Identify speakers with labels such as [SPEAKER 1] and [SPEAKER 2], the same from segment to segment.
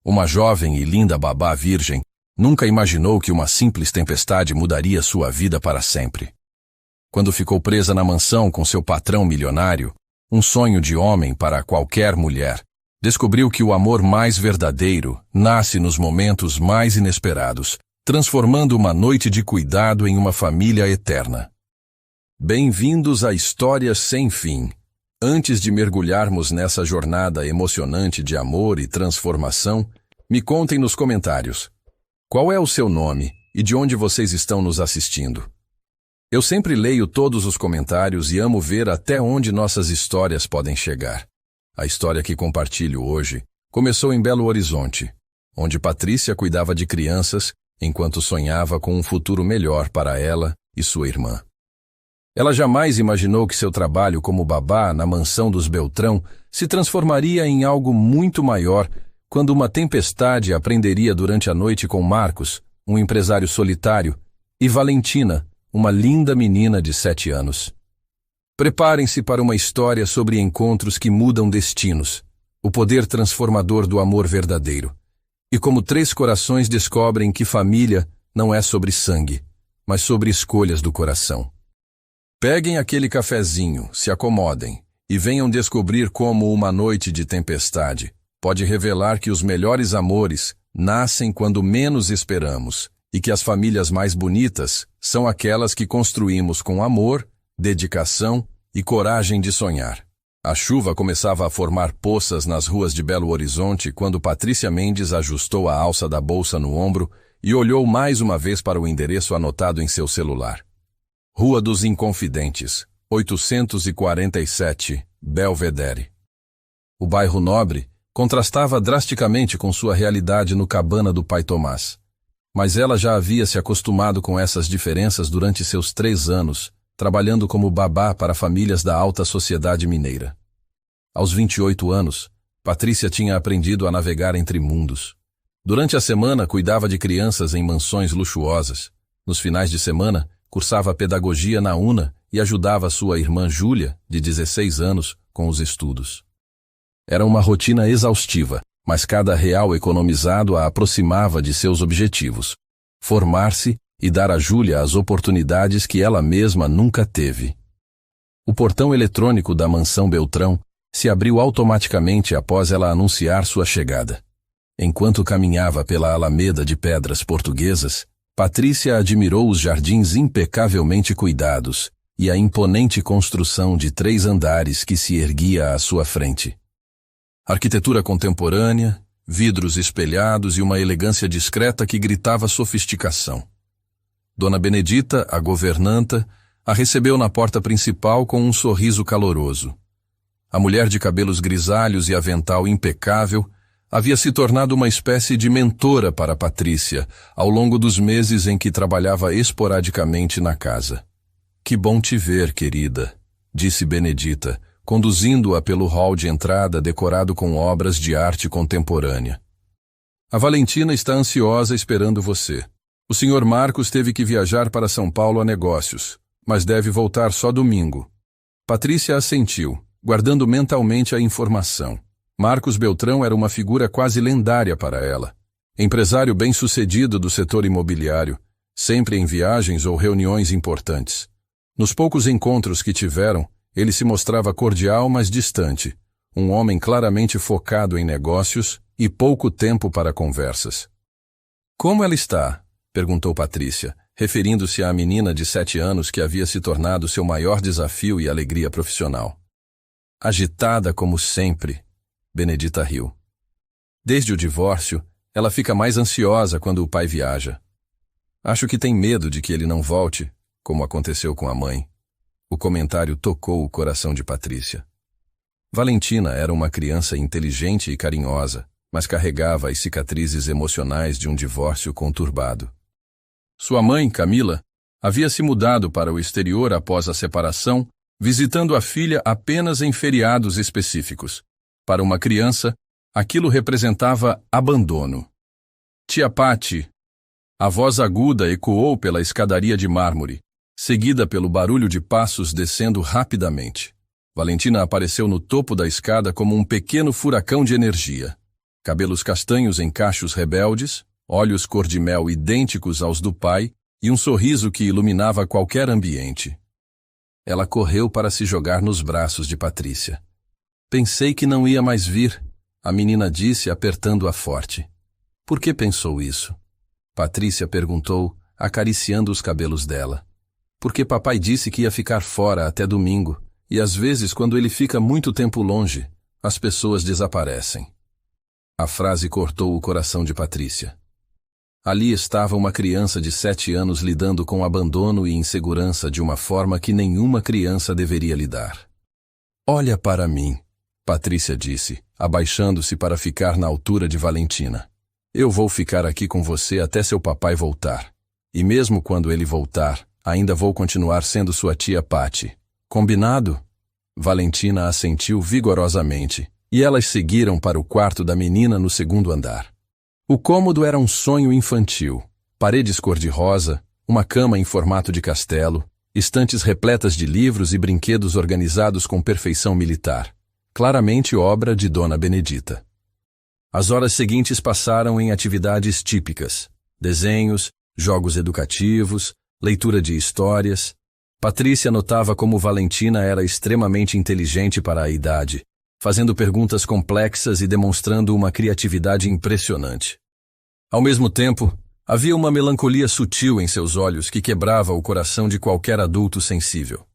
[SPEAKER 1] Uma jovem e linda babá virgem nunca imaginou que uma simples tempestade mudaria sua vida para sempre. Quando ficou presa na mansão com seu patrão milionário, um sonho de homem para qualquer mulher, descobriu que o amor mais verdadeiro nasce nos momentos mais inesperados, transformando uma noite de cuidado em uma família eterna. Bem-vindos a Histórias Sem Fim. Antes de mergulharmos nessa jornada emocionante de amor e transformação, me contem nos comentários. Qual é o seu nome e de onde vocês estão nos assistindo? Eu sempre leio todos os comentários e amo ver até onde nossas histórias podem chegar. A história que compartilho hoje começou em Belo Horizonte, onde Patrícia cuidava de crianças enquanto sonhava com um futuro melhor para ela e sua irmã. Ela jamais imaginou que seu trabalho como babá na mansão dos Beltrão se transformaria em algo muito maior quando uma tempestade a prenderia durante a noite com Marcos, um empresário solitário, e Valentina, uma linda menina de 7 anos. Preparem-se para uma história sobre encontros que mudam destinos, o poder transformador do amor verdadeiro, e como 3 corações descobrem que família não é sobre sangue, mas sobre escolhas do coração. Peguem aquele cafezinho, se acomodem e venham descobrir como uma noite de tempestade pode revelar que os melhores amores nascem quando menos esperamos e que as famílias mais bonitas são aquelas que construímos com amor, dedicação e coragem de sonhar. A chuva começava a formar poças nas ruas de Belo Horizonte quando Patrícia Mendes ajustou a alça da bolsa no ombro e olhou mais uma vez para o endereço anotado em seu celular. Rua dos Inconfidentes, 847, Belvedere. O bairro nobre contrastava drasticamente com sua realidade no Cabana do Pai Tomás. Mas ela já havia se acostumado com essas diferenças durante seus 3 anos, trabalhando como babá para famílias da alta sociedade mineira. Aos 28 anos, Patrícia tinha aprendido a navegar entre mundos. Durante a semana, cuidava de crianças em mansões luxuosas. Nos finais de semana, cursava pedagogia na UNA e ajudava sua irmã Júlia, de 16 anos, com os estudos. Era uma rotina exaustiva, mas cada real economizado a aproximava de seus objetivos: formar-se e dar a Júlia as oportunidades que ela mesma nunca teve. O portão eletrônico da mansão Beltrão se abriu automaticamente após ela anunciar sua chegada. Enquanto caminhava pela alameda de pedras portuguesas, Patrícia admirou os jardins impecavelmente cuidados e a imponente construção de 3 andares que se erguia à sua frente. Arquitetura contemporânea, vidros espelhados e uma elegância discreta que gritava sofisticação. Dona Benedita, a governanta, a recebeu na porta principal com um sorriso caloroso. A mulher de cabelos grisalhos e avental impecável havia se tornado uma espécie de mentora para Patrícia ao longo dos meses em que trabalhava esporadicamente na casa. "Que bom te ver, querida", disse Benedita, conduzindo-a pelo hall de entrada decorado com obras de arte contemporânea. "A Valentina está ansiosa esperando você. O Sr. Marcos teve que viajar para São Paulo a negócios, mas deve voltar só domingo." Patrícia assentiu, guardando mentalmente a informação. Marcos Beltrão era uma figura quase lendária para ela. Empresário bem-sucedido do setor imobiliário, sempre em viagens ou reuniões importantes. Nos poucos encontros que tiveram, ele se mostrava cordial, mas distante, um homem claramente focado em negócios e pouco tempo para conversas. "Como ela está?", perguntou Patrícia, referindo-se à menina de 7 anos que havia se tornado seu maior desafio e alegria profissional. "Agitada como sempre", Benedita riu. "Desde o divórcio, ela fica mais ansiosa quando o pai viaja. Acho que tem medo de que ele não volte, como aconteceu com a mãe." O comentário tocou o coração de Patrícia. Valentina era uma criança inteligente e carinhosa, mas carregava as cicatrizes emocionais de um divórcio conturbado. Sua mãe, Camila, havia se mudado para o exterior após a separação, visitando a filha apenas em feriados específicos. Para uma criança, aquilo representava abandono. "Tia Pati", a voz aguda ecoou pela escadaria de mármore, seguida pelo barulho de passos descendo rapidamente. Valentina apareceu no topo da escada como um pequeno furacão de energia. Cabelos castanhos em cachos rebeldes, olhos cor-de-mel idênticos aos do pai e um sorriso que iluminava qualquer ambiente. Ela correu para se jogar nos braços de Patrícia. Pensei que não ia mais vir, a menina disse apertando-a forte. Por que pensou isso? Patrícia perguntou, acariciando os cabelos dela. Porque papai disse que ia ficar fora até domingo, e às vezes quando ele fica muito tempo longe, as pessoas desaparecem. A frase cortou o coração de Patrícia. Ali estava uma criança de 7 anos lidando com abandono e insegurança de uma forma que nenhuma criança deveria lidar. Olha para mim, Patrícia disse, abaixando-se para ficar na altura de Valentina. Eu vou ficar aqui com você até seu papai voltar. E mesmo quando ele voltar, ainda vou continuar sendo sua tia Patty. Combinado? Valentina assentiu vigorosamente, e elas seguiram para o quarto da menina no segundo andar. O cômodo era um sonho infantil. Paredes cor-de-rosa, uma cama em formato de castelo, estantes repletas de livros e brinquedos organizados com perfeição militar. Claramente obra de Dona Benedita. As horas seguintes passaram em atividades típicas. Desenhos, jogos educativos, leitura de histórias. Patrícia notava como Valentina era extremamente inteligente para a idade, fazendo perguntas complexas e demonstrando uma criatividade impressionante. Ao mesmo tempo, havia uma melancolia sutil em seus olhos que quebrava o coração de qualquer adulto sensível.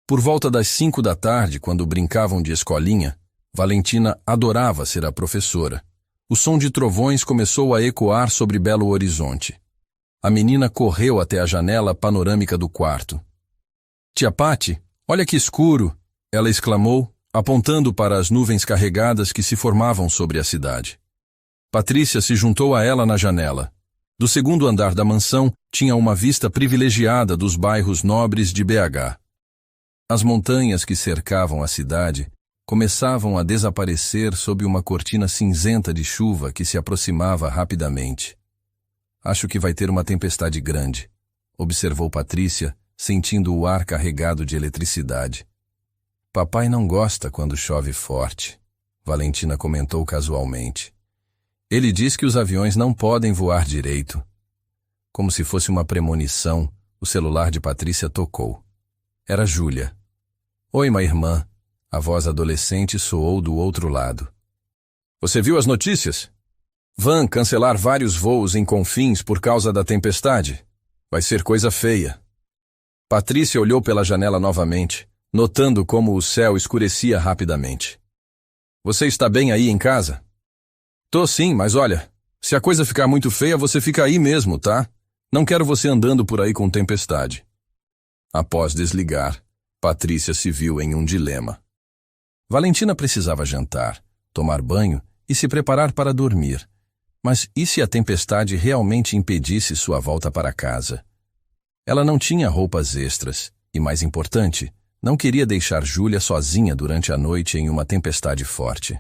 [SPEAKER 1] Por volta das 5 da tarde, quando brincavam de escolinha, Valentina adorava ser a professora. O som de trovões começou a ecoar sobre Belo Horizonte. A menina correu até a janela panorâmica do quarto. Tia Patty, olha que escuro! Ela exclamou, apontando para as nuvens carregadas que se formavam sobre a cidade. Patrícia se juntou a ela na janela. Do segundo andar da mansão, tinha uma vista privilegiada dos bairros nobres de BH. As montanhas que cercavam a cidade começavam a desaparecer sob uma cortina cinzenta de chuva que se aproximava rapidamente. Acho que vai ter uma tempestade grande, observou Patrícia, sentindo o ar carregado de eletricidade. Papai não gosta quando chove forte, Valentina comentou casualmente. Ele diz que os aviões não podem voar direito. Como se fosse uma premonição, o celular de Patrícia tocou. Era Júlia. Oi, minha irmã. A voz adolescente soou do outro lado. Você viu as notícias? Vão cancelar vários voos em Confins por causa da tempestade. Vai ser coisa feia. Patrícia olhou pela janela novamente, notando como o céu escurecia rapidamente. Você está bem aí em casa? Tô sim, mas olha, se a coisa ficar muito feia, você fica aí mesmo, tá? Não quero você andando por aí com tempestade. Após desligar, Patrícia se viu em um dilema. Valentina precisava jantar, tomar banho e se preparar para dormir. Mas e se a tempestade realmente impedisse sua volta para casa? Ela não tinha roupas extras e, mais importante, não queria deixar Júlia sozinha durante a noite em uma tempestade forte.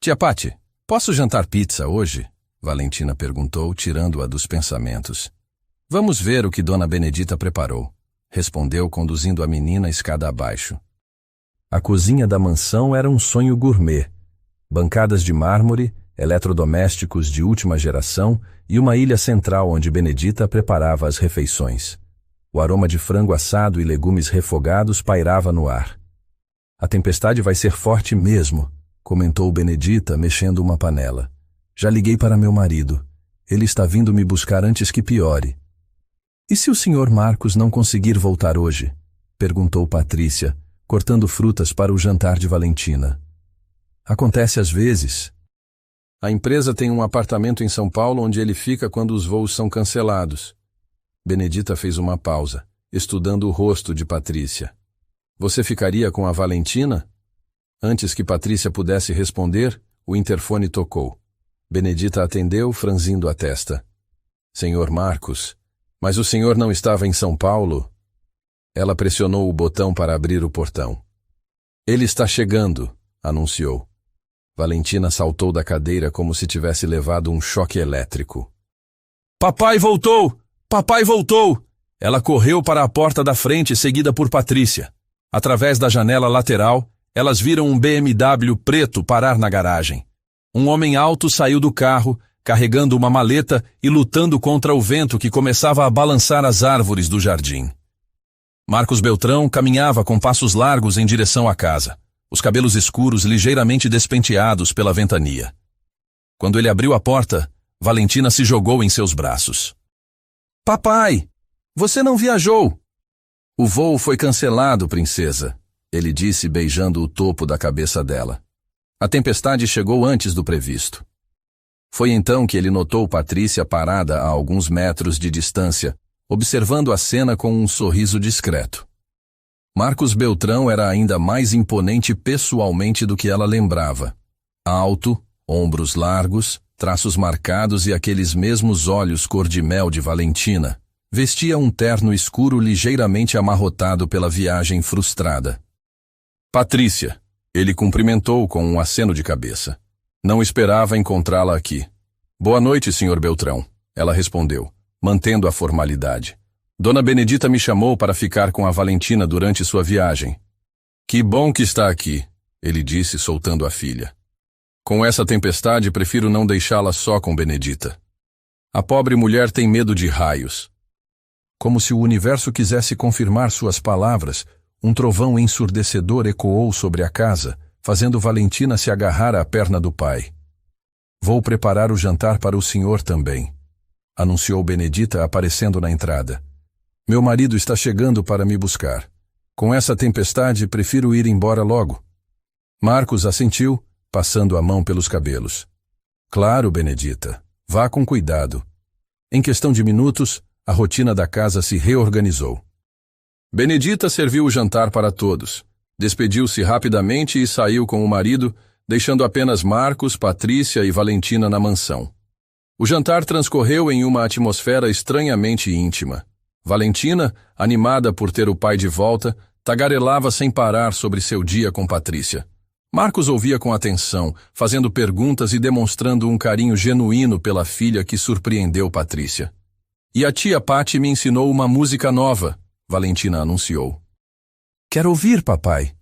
[SPEAKER 1] Tia Patty, posso jantar pizza hoje? Valentina perguntou, tirando-a dos pensamentos. Vamos ver o que Dona Benedita preparou, respondeu, conduzindo a menina escada abaixo. A cozinha da mansão era um sonho gourmet. Bancadas de mármore, eletrodomésticos de última geração e uma ilha central onde Benedita preparava as refeições. O aroma de frango assado e legumes refogados pairava no ar. A tempestade vai ser forte mesmo, comentou Benedita, mexendo uma panela. Já liguei para meu marido. Ele está vindo me buscar antes que piore. E se o Sr. Marcos não conseguir voltar hoje? Perguntou Patrícia, cortando frutas para o jantar de Valentina. Acontece às vezes. A empresa tem um apartamento em São Paulo onde ele fica quando os voos são cancelados. Benedita fez uma pausa, estudando o rosto de Patrícia. Você ficaria com a Valentina? Antes que Patrícia pudesse responder, o interfone tocou. Benedita atendeu, franzindo a testa. Senhor Marcos, mas o senhor não estava em São Paulo? Ela pressionou o botão para abrir o portão. Ele está chegando, anunciou. Valentina saltou da cadeira como se tivesse levado um choque elétrico. Papai voltou! Papai voltou! Ela correu para a porta da frente, seguida por Patrícia. Através da janela lateral, elas viram um BMW preto parar na garagem. Um homem alto saiu do carro, carregando uma maleta e lutando contra o vento que começava a balançar as árvores do jardim. Marcos Beltrão caminhava com passos largos em direção à casa, os cabelos escuros ligeiramente despenteados pela ventania. Quando ele abriu a porta, Valentina se jogou em seus braços. Papai, você não viajou? O voo foi cancelado, princesa, ele disse beijando o topo da cabeça dela. A tempestade chegou antes do previsto. Foi então que ele notou Patrícia parada a alguns metros de distância, observando a cena com um sorriso discreto. Marcos Beltrão era ainda mais imponente pessoalmente do que ela lembrava. Alto, ombros largos, traços marcados e aqueles mesmos olhos cor de mel de Valentina. Vestia um terno escuro ligeiramente amarrotado pela viagem frustrada. Patrícia, ele cumprimentou com um aceno de cabeça. Não esperava encontrá-la aqui. Boa noite, Sr. Beltrão, ela respondeu, mantendo a formalidade. Dona Benedita me chamou para ficar com a Valentina durante sua viagem. Que bom que está aqui, ele disse, soltando a filha. Com essa tempestade, prefiro não deixá-la só com Benedita. A pobre mulher tem medo de raios. Como se o universo quisesse confirmar suas palavras, um trovão ensurdecedor ecoou sobre a casa, fazendo Valentina se agarrar à perna do pai. Vou preparar o jantar para o senhor também, anunciou Benedita aparecendo na entrada. Meu marido está chegando para me buscar. Com essa tempestade, prefiro ir embora logo. Marcos assentiu, passando a mão pelos cabelos. Claro, Benedita, vá com cuidado. Em questão de minutos, a rotina da casa se reorganizou. Benedita serviu o jantar para todos. Despediu-se rapidamente e saiu com o marido, deixando apenas Marcos, Patrícia e Valentina na mansão. O jantar transcorreu em uma atmosfera estranhamente íntima. Valentina, animada por ter o pai de volta, tagarelava sem parar sobre seu dia com Patrícia. Marcos ouvia com atenção, fazendo perguntas e demonstrando um carinho genuíno pela filha que surpreendeu Patrícia. E a tia Pati me ensinou uma música nova, Valentina anunciou. Quer ouvir, papai?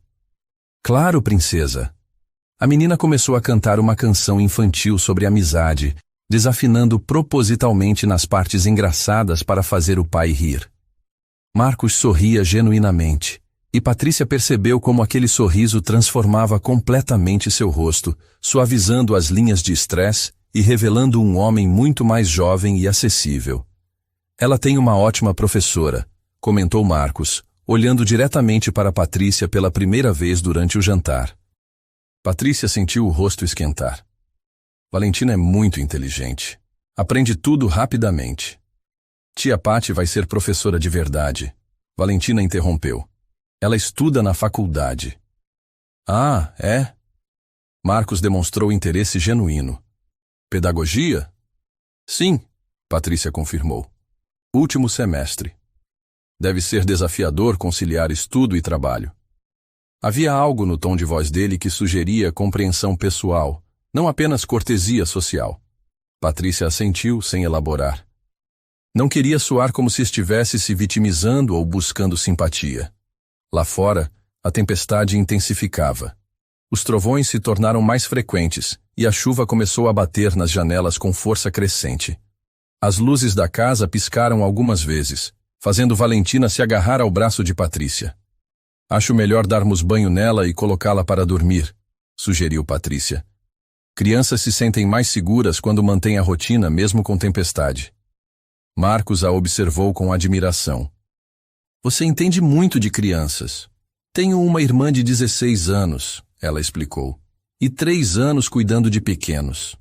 [SPEAKER 1] Claro, princesa. A menina começou a cantar uma canção infantil sobre amizade, desafinando propositalmente nas partes engraçadas para fazer o pai rir. Marcos sorria genuinamente, e Patrícia percebeu como aquele sorriso transformava completamente seu rosto, suavizando as linhas de estresse e revelando um homem muito mais jovem e acessível. Ela tem uma ótima professora, comentou Marcos, olhando diretamente para Patrícia pela primeira vez durante o jantar. Patrícia sentiu o rosto esquentar. Valentina é muito inteligente. Aprende tudo rapidamente. Tia Pati vai ser professora de verdade. Valentina interrompeu. Ela estuda na faculdade. Ah, é? Marcos demonstrou interesse genuíno. Pedagogia? Sim, Patrícia confirmou. Último semestre. Deve ser desafiador conciliar estudo e trabalho. Havia algo no tom de voz dele que sugeria compreensão pessoal, não apenas cortesia social. Patrícia assentiu sem elaborar. Não queria soar como se estivesse se vitimizando ou buscando simpatia. Lá fora, a tempestade intensificava. Os trovões se tornaram mais frequentes e a chuva começou a bater nas janelas com força crescente. As luzes da casa piscaram algumas vezes, fazendo Valentina se agarrar ao braço de Patrícia. Acho melhor darmos banho nela e colocá-la para dormir, sugeriu Patrícia. Crianças se sentem mais seguras quando mantêm a rotina mesmo com tempestade. Marcos a observou com admiração. Você entende muito de crianças. Tenho uma irmã de 16 anos, ela explicou, e 3 anos cuidando de pequenos.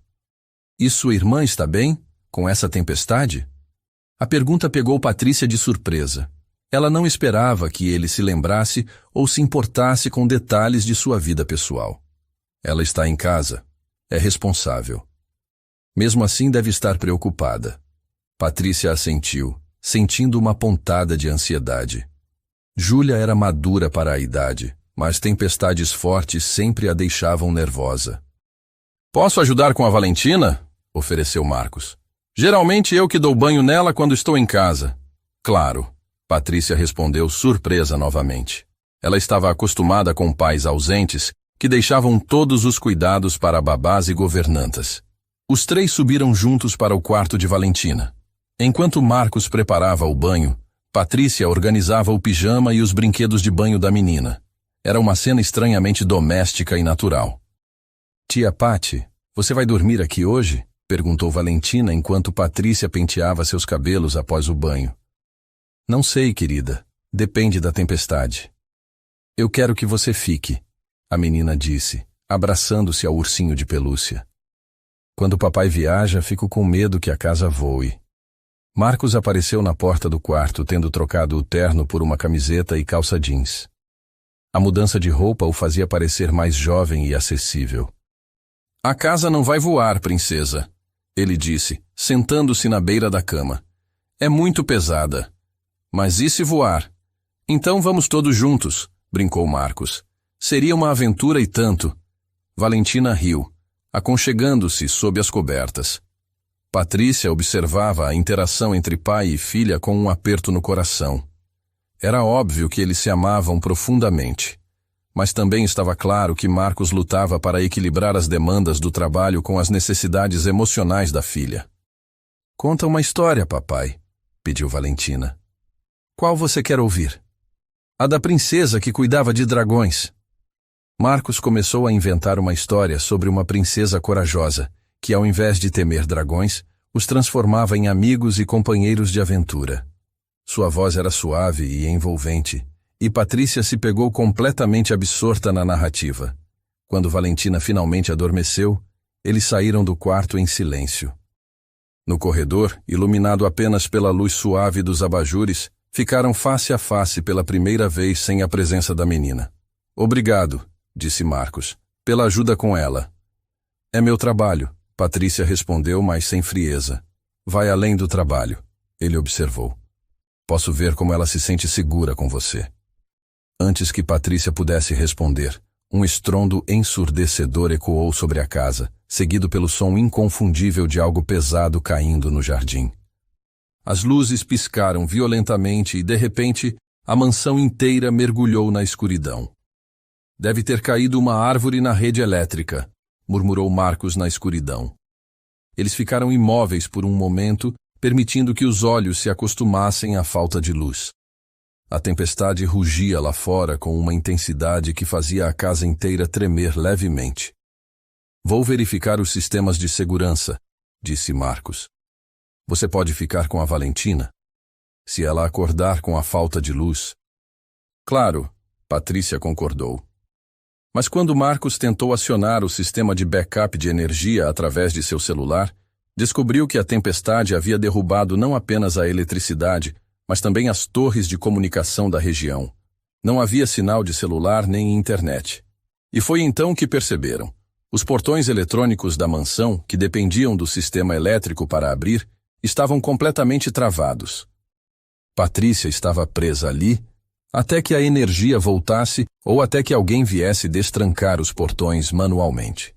[SPEAKER 1] E sua irmã está bem, com essa tempestade? A pergunta pegou Patrícia de surpresa. Ela não esperava que ele se lembrasse ou se importasse com detalhes de sua vida pessoal. Ela está em casa. É responsável. Mesmo assim deve estar preocupada. Patrícia assentiu, sentindo uma pontada de ansiedade. Júlia era madura para a idade, mas tempestades fortes sempre a deixavam nervosa. Posso ajudar com a Valentina? Ofereceu Marcos. Geralmente eu que dou banho nela quando estou em casa. Claro, Patrícia respondeu surpresa novamente. Ela estava acostumada com pais ausentes que deixavam todos os cuidados para babás e governantas. Os três subiram juntos para o quarto de Valentina. Enquanto Marcos preparava o banho, Patrícia organizava o pijama e os brinquedos de banho da menina. Era uma cena estranhamente doméstica e natural. Tia Pati, você vai dormir aqui hoje? Perguntou Valentina enquanto Patrícia penteava seus cabelos após o banho. Não sei, querida. Depende da tempestade. Eu quero que você fique, a menina disse, abraçando-se ao ursinho de pelúcia. Quando papai viaja, fico com medo que a casa voe. Marcos apareceu na porta do quarto, tendo trocado o terno por uma camiseta e calça jeans. A mudança de roupa o fazia parecer mais jovem e acessível. A casa não vai voar, princesa, ele disse, sentando-se na beira da cama. É muito pesada. Mas e se voar? Então vamos todos juntos, brincou Marcos. Seria uma aventura e tanto. Valentina riu, aconchegando-se sob as cobertas. Patrícia observava a interação entre pai e filha com um aperto no coração. Era óbvio que eles se amavam profundamente, mas também estava claro que Marcos lutava para equilibrar as demandas do trabalho com as necessidades emocionais da filha. Conta uma história, papai, pediu Valentina. Qual você quer ouvir? A da princesa que cuidava de dragões. Marcos começou a inventar uma história sobre uma princesa corajosa, que ao invés de temer dragões, os transformava em amigos e companheiros de aventura. Sua voz era suave e envolvente, e Patrícia se pegou completamente absorta na narrativa. Quando Valentina finalmente adormeceu, eles saíram do quarto em silêncio. No corredor, iluminado apenas pela luz suave dos abajures, ficaram face a face pela primeira vez sem a presença da menina. Obrigado, disse Marcos, pela ajuda com ela. É meu trabalho, Patrícia respondeu, mas sem frieza. Vai além do trabalho, ele observou. Posso ver como ela se sente segura com você. Antes que Patrícia pudesse responder, um estrondo ensurdecedor ecoou sobre a casa, seguido pelo som inconfundível de algo pesado caindo no jardim. As luzes piscaram violentamente e, de repente, a mansão inteira mergulhou na escuridão. Deve ter caído uma árvore na rede elétrica, murmurou Marcos na escuridão. Eles ficaram imóveis por um momento, permitindo que os olhos se acostumassem à falta de luz. A tempestade rugia lá fora com uma intensidade que fazia a casa inteira tremer levemente. Vou verificar os sistemas de segurança, disse Marcos. Você pode ficar com a Valentina? Se ela acordar com a falta de luz. Claro, Patrícia concordou. Mas quando Marcos tentou acionar o sistema de backup de energia através de seu celular, descobriu que a tempestade havia derrubado não apenas a eletricidade, mas também as torres de comunicação da região. Não havia sinal de celular nem internet. E foi então que perceberam. Os portões eletrônicos da mansão, que dependiam do sistema elétrico para abrir, estavam completamente travados. Patrícia estava presa ali, até que a energia voltasse ou até que alguém viesse destrancar os portões manualmente.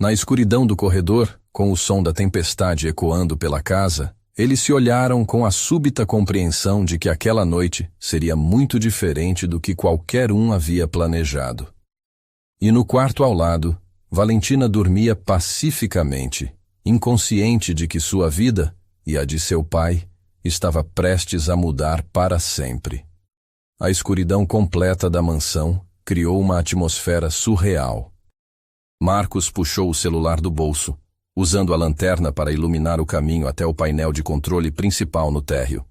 [SPEAKER 1] Na escuridão do corredor, com o som da tempestade ecoando pela casa, eles se olharam com a súbita compreensão de que aquela noite seria muito diferente do que qualquer um havia planejado. E no quarto ao lado, Valentina dormia pacificamente, inconsciente de que sua vida, e a de seu pai, estava prestes a mudar para sempre. A escuridão completa da mansão criou uma atmosfera surreal. Marcos puxou o celular do bolso, usando a lanterna para iluminar o caminho até o painel de controle principal no térreo.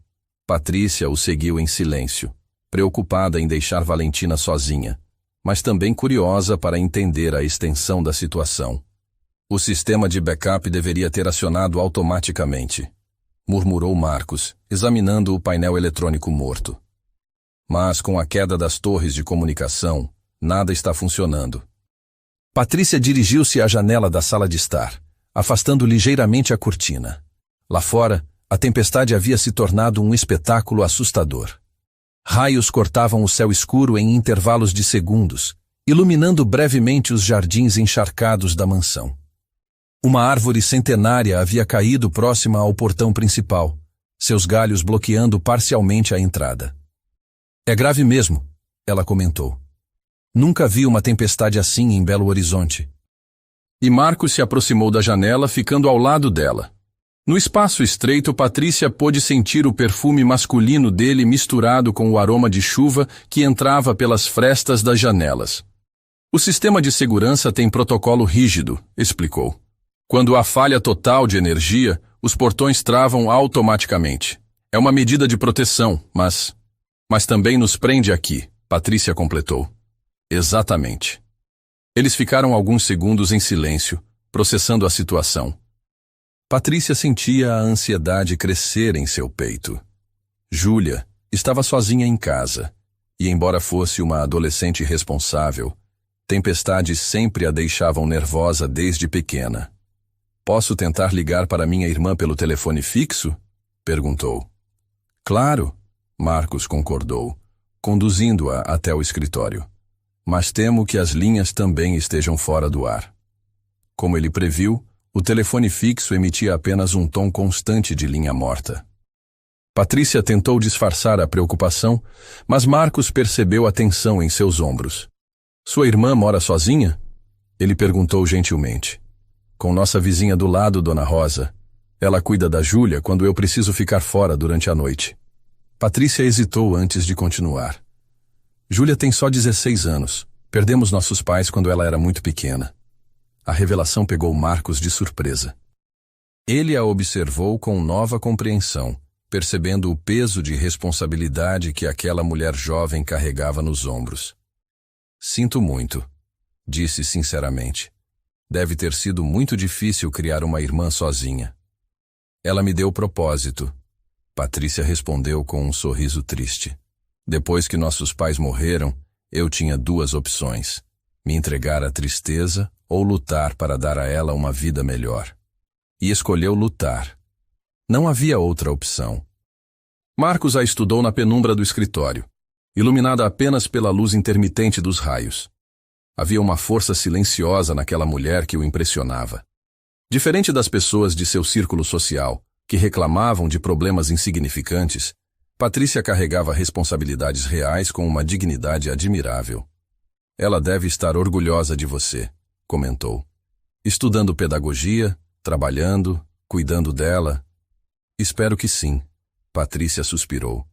[SPEAKER 1] Patrícia o seguiu em silêncio, preocupada em deixar Valentina sozinha, mas também curiosa para entender a extensão da situação. O sistema de backup deveria ter acionado automaticamente, murmurou Marcos, examinando o painel eletrônico morto. Mas com a queda das torres de comunicação, nada está funcionando. Patrícia dirigiu-se à janela da sala de estar, afastando ligeiramente a cortina. Lá fora, a tempestade havia se tornado um espetáculo assustador. Raios cortavam o céu escuro em intervalos de segundos, iluminando brevemente os jardins encharcados da mansão. Uma árvore centenária havia caído próxima ao portão principal, seus galhos bloqueando parcialmente a entrada. É grave mesmo, ela comentou. Nunca vi uma tempestade assim em Belo Horizonte. E Marcos se aproximou da janela, ficando ao lado dela. No espaço estreito, Patrícia pôde sentir o perfume masculino dele misturado com o aroma de chuva que entrava pelas frestas das janelas. O sistema de segurança tem protocolo rígido, explicou. Quando há falha total de energia, os portões travam automaticamente. É uma medida de proteção, mas também nos prende aqui, Patrícia completou. Exatamente. Eles ficaram alguns segundos em silêncio, processando a situação. Patrícia sentia a ansiedade crescer em seu peito. Júlia estava sozinha em casa, e embora fosse uma adolescente responsável, tempestades sempre a deixavam nervosa desde pequena. Posso tentar ligar para minha irmã pelo telefone fixo? Perguntou. Claro, Marcos concordou, conduzindo-a até o escritório. Mas temo que as linhas também estejam fora do ar. Como ele previu, o telefone fixo emitia apenas um tom constante de linha morta. Patrícia tentou disfarçar a preocupação, mas Marcos percebeu a tensão em seus ombros. Sua irmã mora sozinha? Ele perguntou gentilmente. Com nossa vizinha do lado, Dona Rosa. Ela cuida da Júlia quando eu preciso ficar fora durante a noite. Patrícia hesitou antes de continuar. Júlia tem só 16 anos. Perdemos nossos pais quando ela era muito pequena. A revelação pegou Marcos de surpresa. Ele a observou com nova compreensão, percebendo o peso de responsabilidade que aquela mulher jovem carregava nos ombros. Sinto muito, disse sinceramente. Deve ter sido muito difícil criar uma irmã sozinha. Ela me deu propósito. Patrícia respondeu com um sorriso triste. Depois que nossos pais morreram, eu tinha duas opções: me entregar à tristeza ou lutar para dar a ela uma vida melhor. E escolheu lutar. Não havia outra opção. Marcos a estudou na penumbra do escritório, iluminada apenas pela luz intermitente dos raios. Havia uma força silenciosa naquela mulher que o impressionava. Diferente das pessoas de seu círculo social, que reclamavam de problemas insignificantes, Patrícia carregava responsabilidades reais com uma dignidade admirável. Ela deve estar orgulhosa de você, comentou. Estudando pedagogia, trabalhando, cuidando dela. Espero que sim, Patrícia suspirou.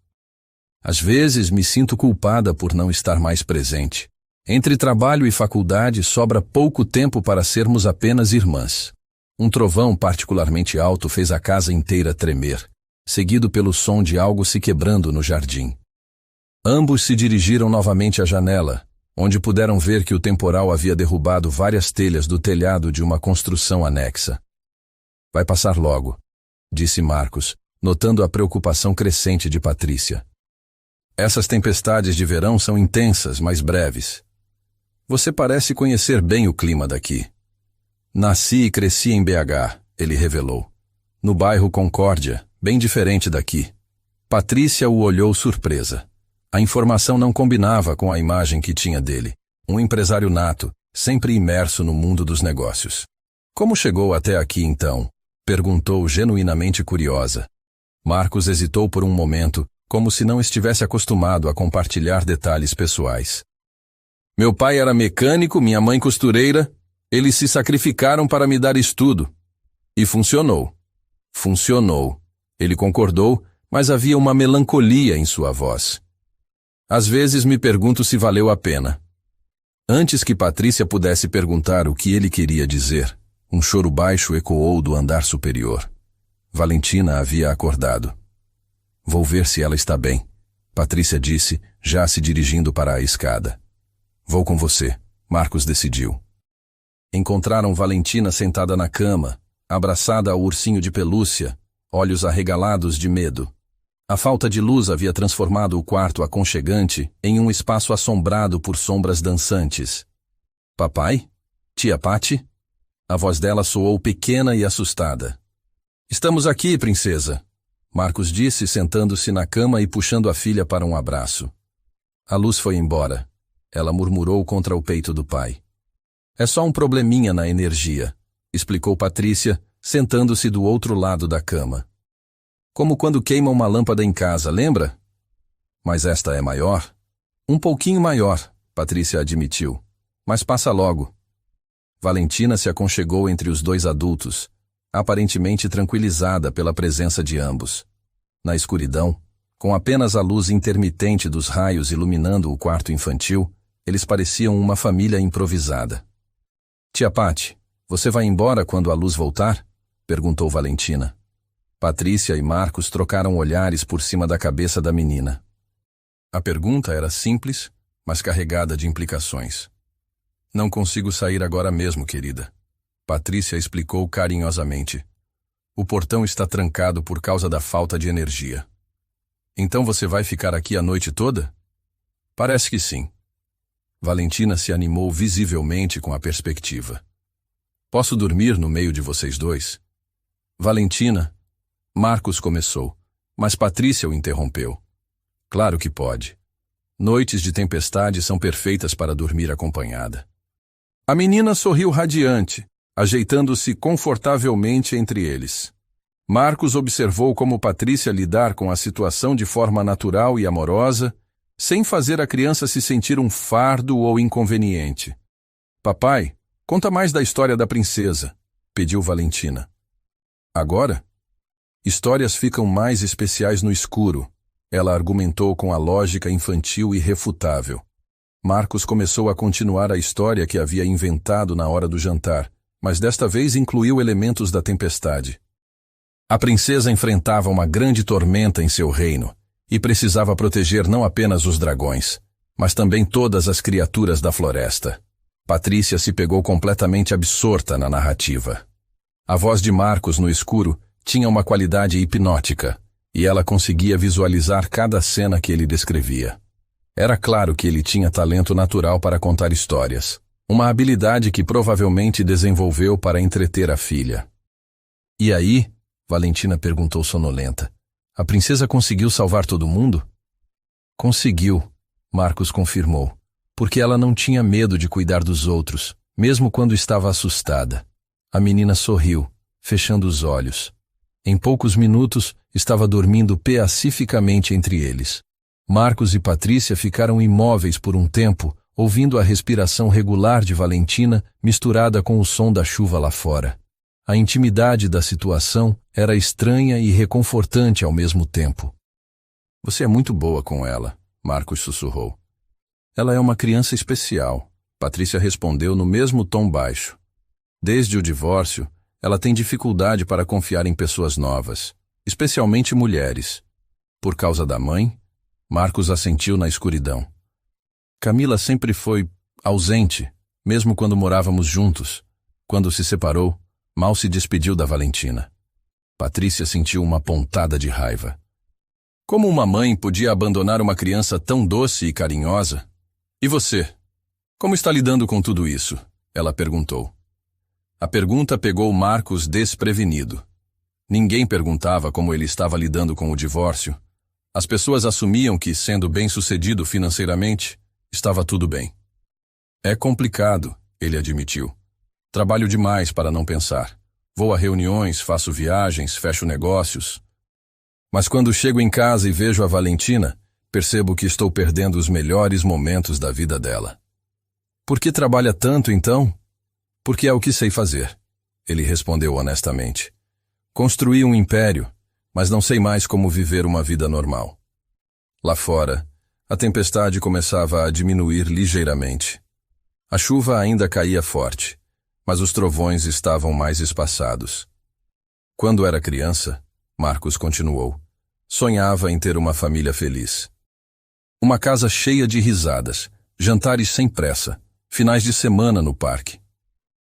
[SPEAKER 1] Às vezes me sinto culpada por não estar mais presente. Entre trabalho e faculdade sobra pouco tempo para sermos apenas irmãs. Um trovão particularmente alto fez a casa inteira tremer, seguido pelo som de algo se quebrando no jardim. Ambos se dirigiram novamente à janela, onde puderam ver que o temporal havia derrubado várias telhas do telhado de uma construção anexa. Vai passar logo, disse Marcos, notando a preocupação crescente de Patrícia. Essas tempestades de verão são intensas, mas breves. Você parece conhecer bem o clima daqui. Nasci e cresci em BH, ele revelou. No bairro Concórdia, bem diferente daqui. Patrícia o olhou surpresa. A informação não combinava com a imagem que tinha dele. Um empresário nato, sempre imerso no mundo dos negócios. Como chegou até aqui então? Perguntou genuinamente curiosa. Marcos hesitou por um momento, como se não estivesse acostumado a compartilhar detalhes pessoais. Meu pai era mecânico, minha mãe costureira. Eles se sacrificaram para me dar estudo. E funcionou. Funcionou. Ele concordou, mas havia uma melancolia em sua voz. Às vezes me pergunto se valeu a pena. Antes que Patrícia pudesse perguntar o que ele queria dizer, um choro baixo ecoou do andar superior. Valentina havia acordado. Vou ver se ela está bem, Patrícia disse, já se dirigindo para a escada. Vou com você, Marcos decidiu. Encontraram Valentina sentada na cama, abraçada ao ursinho de pelúcia, olhos arregalados de medo. A falta de luz havia transformado o quarto aconchegante em um espaço assombrado por sombras dançantes. Papai? Tia Pati? A voz dela soou pequena e assustada. Estamos aqui, princesa, Marcos disse, sentando-se na cama e puxando a filha para um abraço. A luz foi embora. Ela murmurou contra o peito do pai. É só um probleminha na energia, explicou Patrícia, sentando-se do outro lado da cama. Como quando queima uma lâmpada em casa, lembra? Mas esta é maior? Um pouquinho maior, Patrícia admitiu. Mas passa logo. Valentina se aconchegou entre os dois adultos, aparentemente tranquilizada pela presença de ambos. Na escuridão, com apenas a luz intermitente dos raios iluminando o quarto infantil, eles pareciam uma família improvisada. Tia Pati, você vai embora quando a luz voltar? Perguntou Valentina. Patrícia e Marcos trocaram olhares por cima da cabeça da menina. A pergunta era simples, mas carregada de implicações. Não consigo sair agora mesmo, querida. Patrícia explicou carinhosamente. O portão está trancado por causa da falta de energia. Então você vai ficar aqui a noite toda? Parece que sim. Valentina se animou visivelmente com a perspectiva. Posso dormir no meio de vocês dois? Valentina, Marcos começou, mas Patrícia o interrompeu. Claro que pode. Noites de tempestade são perfeitas para dormir acompanhada. A menina sorriu radiante, ajeitando-se confortavelmente entre eles. Marcos observou como Patrícia lidar com a situação de forma natural e amorosa, sem fazer a criança se sentir um fardo ou inconveniente. Papai, conta mais da história da princesa, pediu Valentina. Agora? Histórias ficam mais especiais no escuro, ela argumentou com a lógica infantil irrefutável. Marcos começou a continuar a história que havia inventado na hora do jantar, mas desta vez incluiu elementos da tempestade. A princesa enfrentava uma grande tormenta em seu reino e precisava proteger não apenas os dragões, mas também todas as criaturas da floresta. Patrícia se pegou completamente absorta na narrativa. A voz de Marcos no escuro tinha uma qualidade hipnótica, e ela conseguia visualizar cada cena que ele descrevia. Era claro que ele tinha talento natural para contar histórias, uma habilidade que provavelmente desenvolveu para entreter a filha. E aí? Valentina perguntou sonolenta. A princesa conseguiu salvar todo mundo? Conseguiu, Marcos confirmou, porque ela não tinha medo de cuidar dos outros, mesmo quando estava assustada. A menina sorriu, fechando os olhos. Em poucos minutos, estava dormindo pacificamente entre eles. Marcos e Patrícia ficaram imóveis por um tempo, ouvindo a respiração regular de Valentina misturada com o som da chuva lá fora. A intimidade da situação era estranha e reconfortante ao mesmo tempo. Você é muito boa com ela, Marcos sussurrou. Ela é uma criança especial, Patrícia respondeu no mesmo tom baixo. Desde o divórcio, ela tem dificuldade para confiar em pessoas novas, especialmente mulheres. Por causa da mãe? Marcos assentiu na escuridão. Camila sempre foi ausente, mesmo quando morávamos juntos. Quando se separou, mal se despediu da Valentina. Patrícia sentiu uma pontada de raiva. Como uma mãe podia abandonar uma criança tão doce e carinhosa? E você? Como está lidando com tudo isso? Ela perguntou. A pergunta pegou Marcos desprevenido. Ninguém perguntava como ele estava lidando com o divórcio. As pessoas assumiam que, sendo bem-sucedido financeiramente, estava tudo bem. É complicado, ele admitiu. Trabalho demais para não pensar. Vou a reuniões, faço viagens, fecho negócios. Mas quando chego em casa e vejo a Valentina, percebo que estou perdendo os melhores momentos da vida dela. Por que trabalha tanto, então? Porque é o que sei fazer, ele respondeu honestamente. Construí um império, mas não sei mais como viver uma vida normal. Lá fora, a tempestade começava a diminuir ligeiramente. A chuva ainda caía forte, mas os trovões estavam mais espaçados. Quando era criança, Marcos continuou, sonhava em ter uma família feliz. Uma casa cheia de risadas, jantares sem pressa, finais de semana no parque.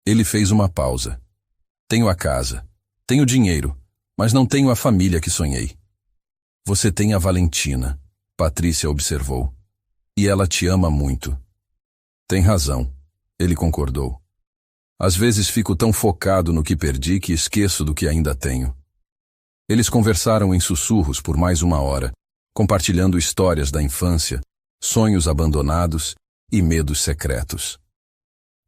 [SPEAKER 1] Ele fez uma pausa. Tenho a casa, tenho dinheiro, mas não tenho a família que sonhei. Você tem a Valentina, Patrícia observou. E ela te ama muito. Tem razão, ele concordou. Às vezes fico tão focado no que perdi que esqueço do que ainda tenho. Eles conversaram em sussurros por mais 1 hora, compartilhando histórias da infância, sonhos abandonados e medos secretos.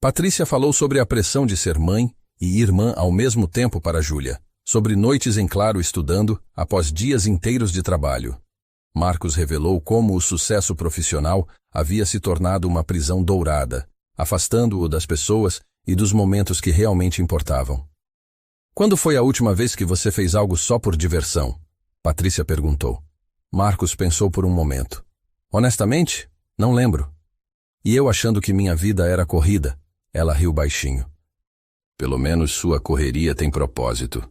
[SPEAKER 1] Patrícia falou sobre a pressão de ser mãe e irmã ao mesmo tempo para Júlia, sobre noites em claro estudando após dias inteiros de trabalho. Marcos revelou como o sucesso profissional havia se tornado uma prisão dourada, afastando-o das pessoas e dos momentos que realmente importavam. Quando foi a última vez que você fez algo só por diversão? Patrícia perguntou. Marcos pensou por um momento. Honestamente, não lembro. E eu achando que minha vida era corrida, ela riu baixinho. Pelo menos sua correria tem propósito.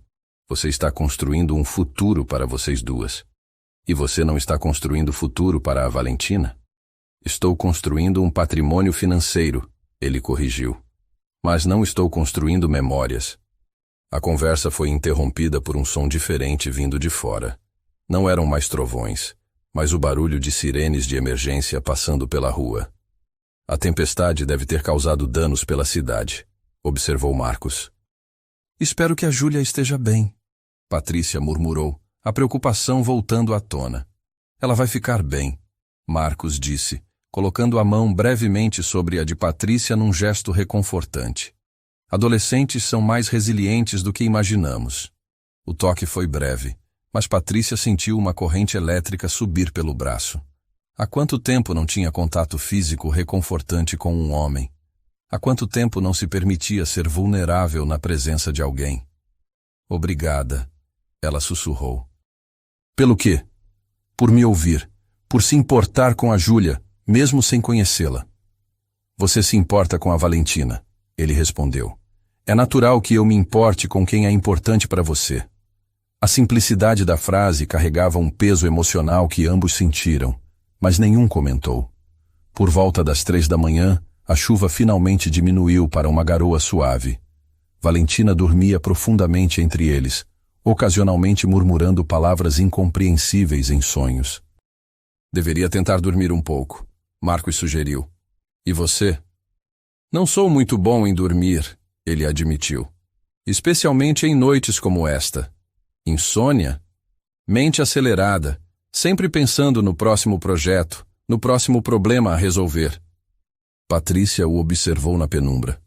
[SPEAKER 1] Você está construindo um futuro para vocês duas. E você não está construindo futuro para a Valentina? Estou construindo um patrimônio financeiro, ele corrigiu. Mas não estou construindo memórias. A conversa foi interrompida por um som diferente vindo de fora. Não eram mais trovões, mas o barulho de sirenes de emergência passando pela rua. A tempestade deve ter causado danos pela cidade, observou Marcos. Espero que a Júlia esteja bem, Patrícia murmurou, a preocupação voltando à tona. Ela vai ficar bem, Marcos disse, colocando a mão brevemente sobre a de Patrícia num gesto reconfortante. Adolescentes são mais resilientes do que imaginamos. O toque foi breve, mas Patrícia sentiu uma corrente elétrica subir pelo braço. Há quanto tempo não tinha contato físico reconfortante com um homem? Há quanto tempo não se permitia ser vulnerável na presença de alguém? Obrigada, ela sussurrou. Pelo quê? Por me ouvir, por se importar com a Júlia, mesmo sem conhecê-la. Você se importa com a Valentina, ele respondeu. É natural que eu me importe com quem é importante para você. A simplicidade da frase carregava um peso emocional que ambos sentiram, mas nenhum comentou. Por volta das 3 da manhã, a chuva finalmente diminuiu para uma garoa suave. Valentina dormia profundamente entre eles, ocasionalmente murmurando palavras incompreensíveis em sonhos. Deveria tentar dormir um pouco, Marcos sugeriu. E você? Não sou muito bom em dormir, ele admitiu. Especialmente em noites como esta. Insônia? Mente acelerada, sempre pensando no próximo projeto, no próximo problema a resolver. Patrícia o observou na penumbra.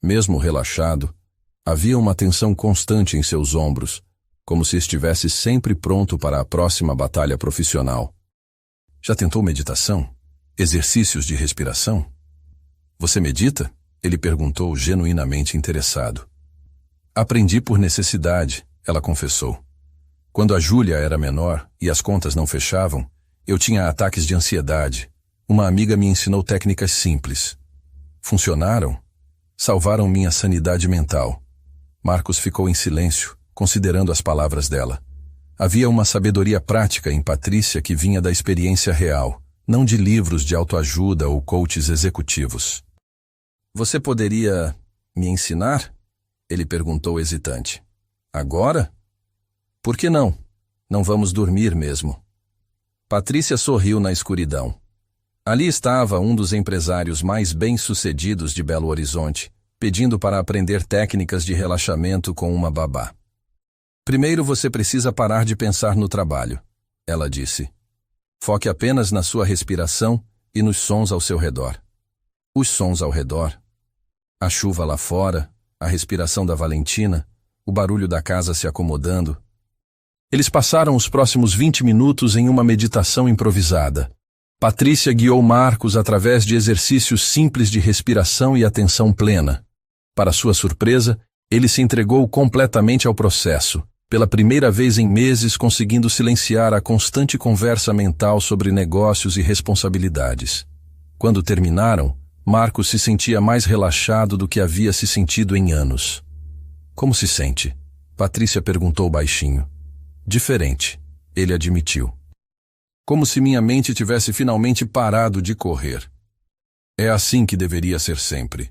[SPEAKER 1] Mesmo relaxado, havia uma tensão constante em seus ombros, como se estivesse sempre pronto para a próxima batalha profissional. Já tentou meditação? Exercícios de respiração? Você medita? Ele perguntou, genuinamente interessado. Aprendi por necessidade, ela confessou. Quando a Júlia era menor e as contas não fechavam, eu tinha ataques de ansiedade. Uma amiga me ensinou técnicas simples. Funcionaram? Salvaram minha sanidade mental. Marcos ficou em silêncio, considerando as palavras dela. Havia uma sabedoria prática em Patrícia que vinha da experiência real, não de livros de autoajuda ou coaches executivos. Você poderia me ensinar? Ele perguntou hesitante. Agora? Por que não? Não vamos dormir mesmo. Patrícia sorriu na escuridão. Ali estava um dos empresários mais bem-sucedidos de Belo Horizonte, pedindo para aprender técnicas de relaxamento com uma babá. Primeiro você precisa parar de pensar no trabalho, ela disse. Foque apenas na sua respiração e nos sons ao seu redor. Os sons ao redor. A chuva lá fora, a respiração da Valentina, o barulho da casa se acomodando. Eles passaram os próximos 20 minutos em uma meditação improvisada. Patrícia guiou Marcos através de exercícios simples de respiração e atenção plena. Para sua surpresa, ele se entregou completamente ao processo, pela primeira vez em meses conseguindo silenciar a constante conversa mental sobre negócios e responsabilidades. Quando terminaram, Marcos se sentia mais relaxado do que havia se sentido em anos. Como se sente? Patrícia perguntou baixinho. Diferente, ele admitiu. Como se minha mente tivesse finalmente parado de correr. É assim que deveria ser sempre.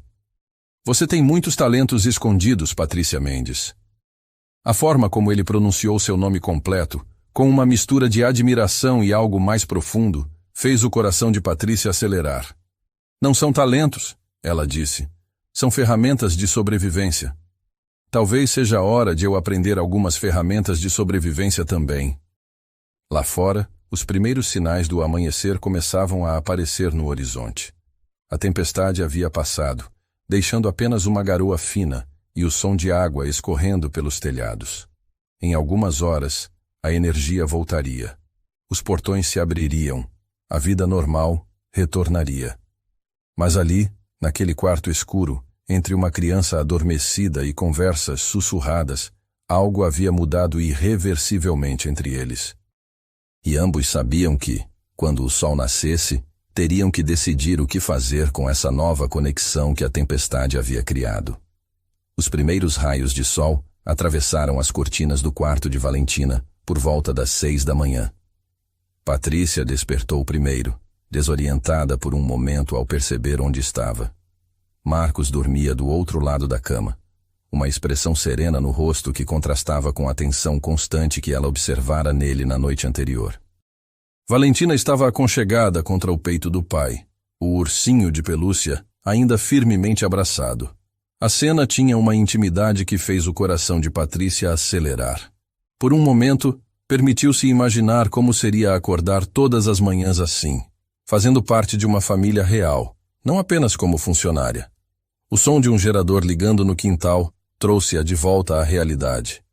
[SPEAKER 1] Você tem muitos talentos escondidos, Patrícia Mendes. A forma como ele pronunciou seu nome completo, com uma mistura de admiração e algo mais profundo, fez o coração de Patrícia acelerar. Não são talentos, ela disse. São ferramentas de sobrevivência. Talvez seja a hora de eu aprender algumas ferramentas de sobrevivência também. Lá fora, os primeiros sinais do amanhecer começavam a aparecer no horizonte. A tempestade havia passado, deixando apenas uma garoa fina e o som de água escorrendo pelos telhados. Em algumas horas, a energia voltaria. Os portões se abririam. A vida normal retornaria. Mas ali, naquele quarto escuro, entre uma criança adormecida e conversas sussurradas, algo havia mudado irreversivelmente entre eles. E ambos sabiam que, quando o sol nascesse, teriam que decidir o que fazer com essa nova conexão que a tempestade havia criado. Os primeiros raios de sol atravessaram as cortinas do quarto de Valentina por volta das 6 da manhã. Patrícia despertou primeiro, desorientada por um momento ao perceber onde estava. Marcos dormia do outro lado da cama, uma expressão serena no rosto que contrastava com a tensão constante que ela observara nele na noite anterior. Valentina estava aconchegada contra o peito do pai, o ursinho de pelúcia ainda firmemente abraçado. A cena tinha uma intimidade que fez o coração de Patrícia acelerar. Por um momento, permitiu-se imaginar como seria acordar todas as manhãs assim, fazendo parte de uma família real, não apenas como funcionária. O som de um gerador ligando no quintal trouxe-a de volta à realidade.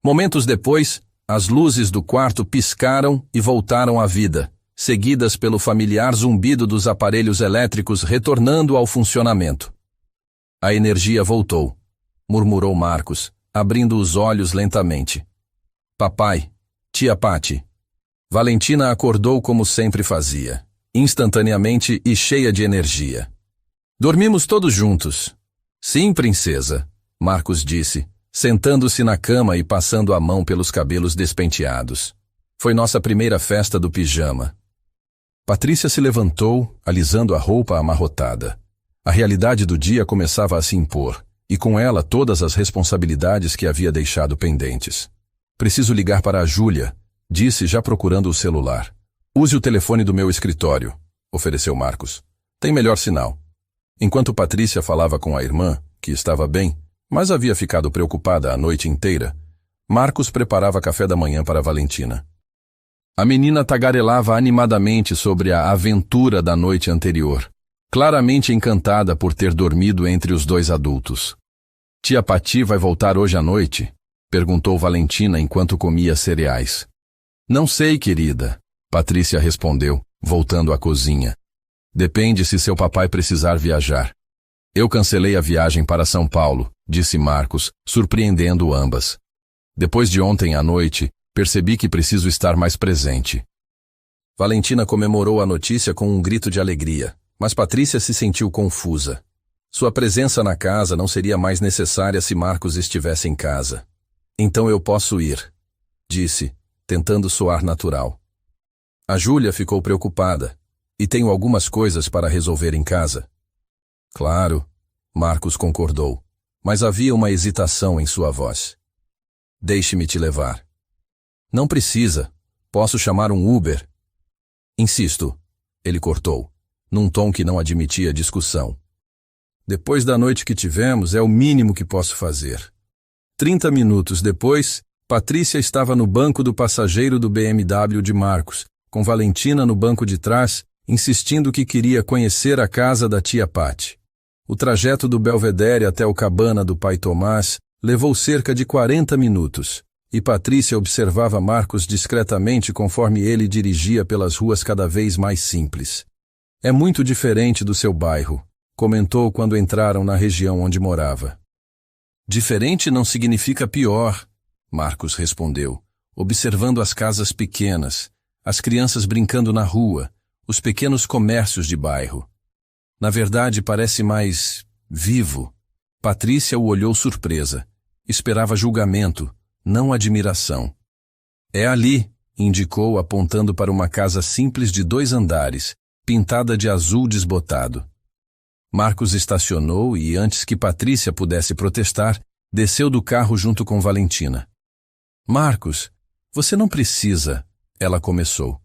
[SPEAKER 1] Momentos depois, as luzes do quarto piscaram e voltaram à vida, seguidas pelo familiar zumbido dos aparelhos elétricos retornando ao funcionamento. A energia voltou, murmurou Marcos, abrindo os olhos lentamente. Papai, tia Pati. Valentina acordou como sempre fazia, instantaneamente e cheia de energia. Dormimos todos juntos. Sim, princesa, Marcos disse, sentando-se na cama e passando a mão pelos cabelos despenteados. Foi nossa primeira festa do pijama. Patrícia se levantou, alisando a roupa amarrotada. A realidade do dia começava a se impor, e com ela todas as responsabilidades que havia deixado pendentes. Preciso ligar para a Júlia, disse já procurando o celular. Use o telefone do meu escritório, ofereceu Marcos. Tem melhor sinal. Enquanto Patrícia falava com a irmã, que estava bem, mas havia ficado preocupada a noite inteira, Marcos preparava café da manhã para Valentina. A menina tagarelava animadamente sobre a aventura da noite anterior, claramente encantada por ter dormido entre os dois adultos. Tia Pati vai voltar hoje à noite? Perguntou Valentina enquanto comia cereais. Não sei, querida, Patrícia respondeu, voltando à cozinha. Depende se seu papai precisar viajar. Eu cancelei a viagem para São Paulo, disse Marcos, surpreendendo ambas. Depois de ontem à noite, percebi que preciso estar mais presente. Valentina comemorou a notícia com um grito de alegria, mas Patrícia se sentiu confusa. Sua presença na casa não seria mais necessária se Marcos estivesse em casa. Então eu posso ir, disse, tentando soar natural. A Júlia ficou preocupada. E tenho algumas coisas para resolver em casa. Claro, Marcos concordou, mas havia uma hesitação em sua voz. Deixe-me te levar. Não precisa. Posso chamar um Uber. Insisto, ele cortou, num tom que não admitia discussão. Depois da noite que tivemos, é o mínimo que posso fazer. 30 minutos depois, Patrícia estava no banco do passageiro do BMW de Marcos, com Valentina no banco de trás, insistindo que queria conhecer a casa da tia Pati. O trajeto do Belvedere até o cabana do pai Tomás levou cerca de 40 minutos, e Patrícia observava Marcos discretamente conforme ele dirigia pelas ruas cada vez mais simples. É muito diferente do seu bairro, comentou quando entraram na região onde morava. Diferente não significa pior, Marcos respondeu, observando as casas pequenas, as crianças brincando na rua, os pequenos comércios de bairro. Na verdade, parece mais vivo. Patrícia o olhou surpresa. Esperava julgamento, não admiração. É ali, indicou apontando para uma casa simples de 2 andares, pintada de azul desbotado. Marcos estacionou e, antes que Patrícia pudesse protestar, desceu do carro junto com Valentina. Marcos, você não precisa, ela começou.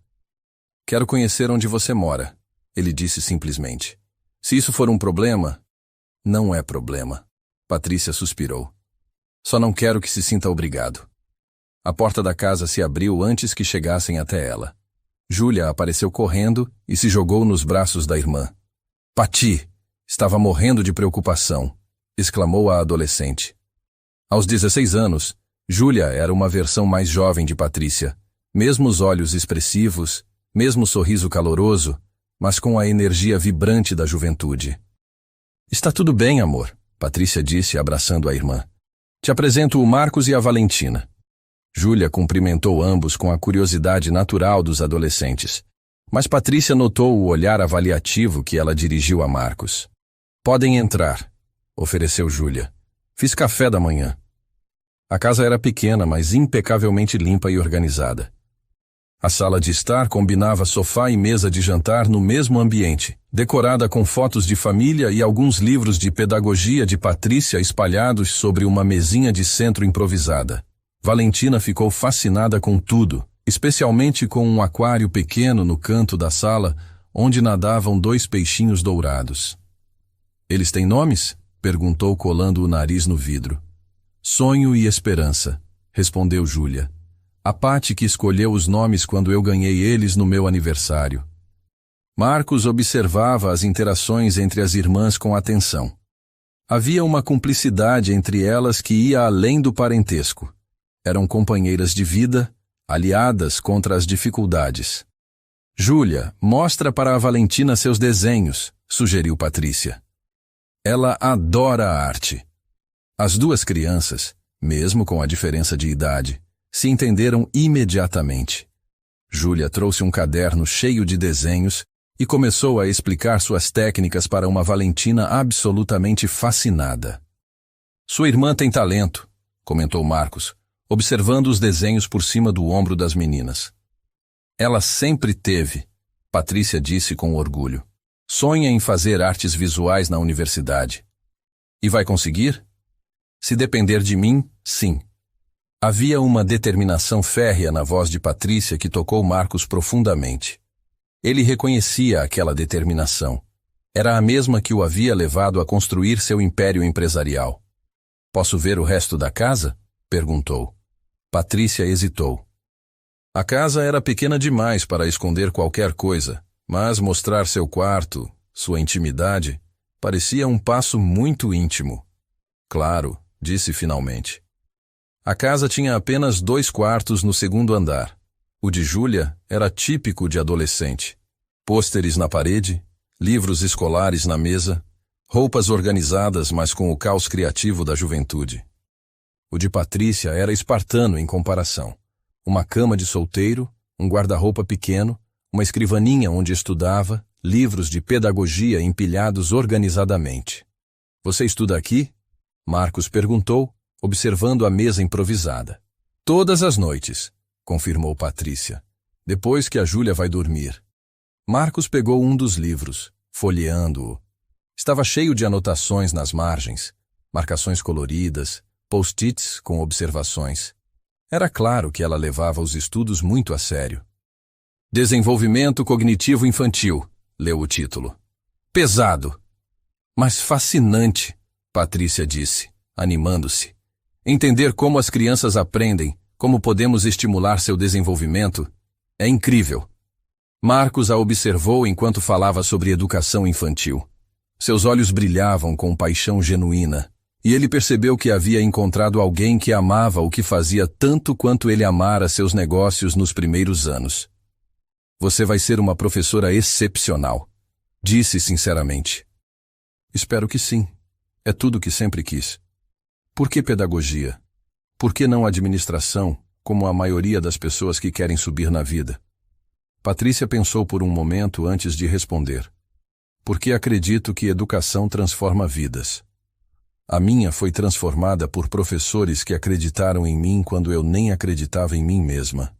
[SPEAKER 1] Quero conhecer onde você mora, ele disse simplesmente. Se isso for um problema... Não é problema, Patrícia suspirou. Só não quero que se sinta obrigado. A porta da casa se abriu antes que chegassem até ela. Júlia apareceu correndo e se jogou nos braços da irmã. Pati! Estava morrendo de preocupação, exclamou a adolescente. Aos 16 anos, Júlia era uma versão mais jovem de Patrícia, Mesmo os olhos expressivos, mesmo o sorriso caloroso, mas com a energia vibrante da juventude. Está tudo bem, amor, Patrícia disse, abraçando a irmã. Te apresento o Marcos e a Valentina. Júlia cumprimentou ambos com a curiosidade natural dos adolescentes, mas Patrícia notou o olhar avaliativo que ela dirigiu a Marcos. Podem entrar, ofereceu Júlia. Fiz café da manhã. A casa era pequena, mas impecavelmente limpa e organizada. A sala de estar combinava sofá e mesa de jantar no mesmo ambiente, decorada com fotos de família e alguns livros de pedagogia de Patrícia espalhados sobre uma mesinha de centro improvisada. Valentina ficou fascinada com tudo, especialmente com um aquário pequeno no canto da sala, onde nadavam 2 peixinhos dourados. Eles têm nomes? Perguntou colando o nariz no vidro. Sonho e Esperança, respondeu Júlia. A Pati que escolheu os nomes quando eu ganhei eles no meu aniversário. Marcos observava as interações entre as irmãs com atenção. Havia uma cumplicidade entre elas que ia além do parentesco. Eram companheiras de vida, aliadas contra as dificuldades. Júlia, mostra para a Valentina seus desenhos, sugeriu Patrícia. Ela adora a arte. As 2 crianças, mesmo com a diferença de idade, se entenderam imediatamente. Júlia trouxe um caderno cheio de desenhos e começou a explicar suas técnicas para uma Valentina absolutamente fascinada. Sua irmã tem talento, comentou Marcos, observando os desenhos por cima do ombro das meninas. Ela sempre teve, Patrícia disse com orgulho. Sonha em fazer artes visuais na universidade. E vai conseguir? Se depender de mim, sim. Havia uma determinação férrea na voz de Patrícia que tocou Marcos profundamente. Ele reconhecia aquela determinação. Era a mesma que o havia levado a construir seu império empresarial. Posso ver o resto da casa? Perguntou. Patrícia hesitou. A casa era pequena demais para esconder qualquer coisa, mas mostrar seu quarto, sua intimidade, parecia um passo muito íntimo. Claro, disse finalmente. A casa tinha apenas 2 quartos no 2º andar. O de Júlia era típico de adolescente. Pôsteres na parede, livros escolares na mesa, roupas organizadas, mas com o caos criativo da juventude. O de Patrícia era espartano em comparação. Uma cama de solteiro, um guarda-roupa pequeno, uma escrivaninha onde estudava, livros de pedagogia empilhados organizadamente. Você estuda aqui? Marcos perguntou, observando a mesa improvisada. Todas as noites, confirmou Patrícia, depois que a Júlia vai dormir. Marcos pegou um dos livros, folheando-o. Estava cheio de anotações nas margens, marcações coloridas, post-its com observações. Era claro que ela levava os estudos muito a sério. Desenvolvimento Cognitivo Infantil, leu o título. Pesado, mas fascinante, Patrícia disse, animando-se. Entender como as crianças aprendem, como podemos estimular seu desenvolvimento, é incrível. Marcos a observou enquanto falava sobre educação infantil. Seus olhos brilhavam com paixão genuína, e ele percebeu que havia encontrado alguém que amava o que fazia tanto quanto ele amara seus negócios nos primeiros anos. Você vai ser uma professora excepcional, disse sinceramente. Espero que sim. É tudo o que sempre quis. Por que pedagogia? Por que não administração, como a maioria das pessoas que querem subir na vida? Patrícia pensou por um momento antes de responder. Porque acredito que educação transforma vidas. A minha foi transformada por professores que acreditaram em mim quando eu nem acreditava em mim mesma.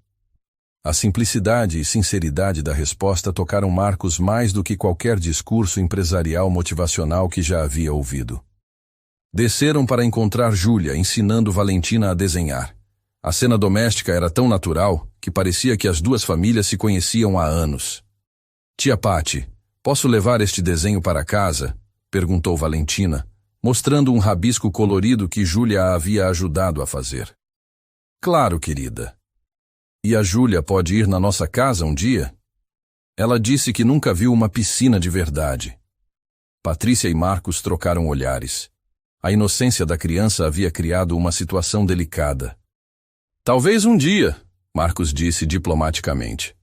[SPEAKER 1] A simplicidade e sinceridade da resposta tocaram Marcos mais do que qualquer discurso empresarial motivacional que já havia ouvido. Desceram para encontrar Júlia ensinando Valentina a desenhar. A cena doméstica era tão natural que parecia que as 2 famílias se conheciam há anos. Tia Pati, posso levar este desenho para casa? Perguntou Valentina, mostrando um rabisco colorido que Júlia a havia ajudado a fazer. Claro, querida. E a Júlia pode ir na nossa casa um dia? Ela disse que nunca viu uma piscina de verdade. Patrícia e Marcos trocaram olhares. A inocência da criança havia criado uma situação delicada. Talvez um dia, Marcos disse diplomaticamente.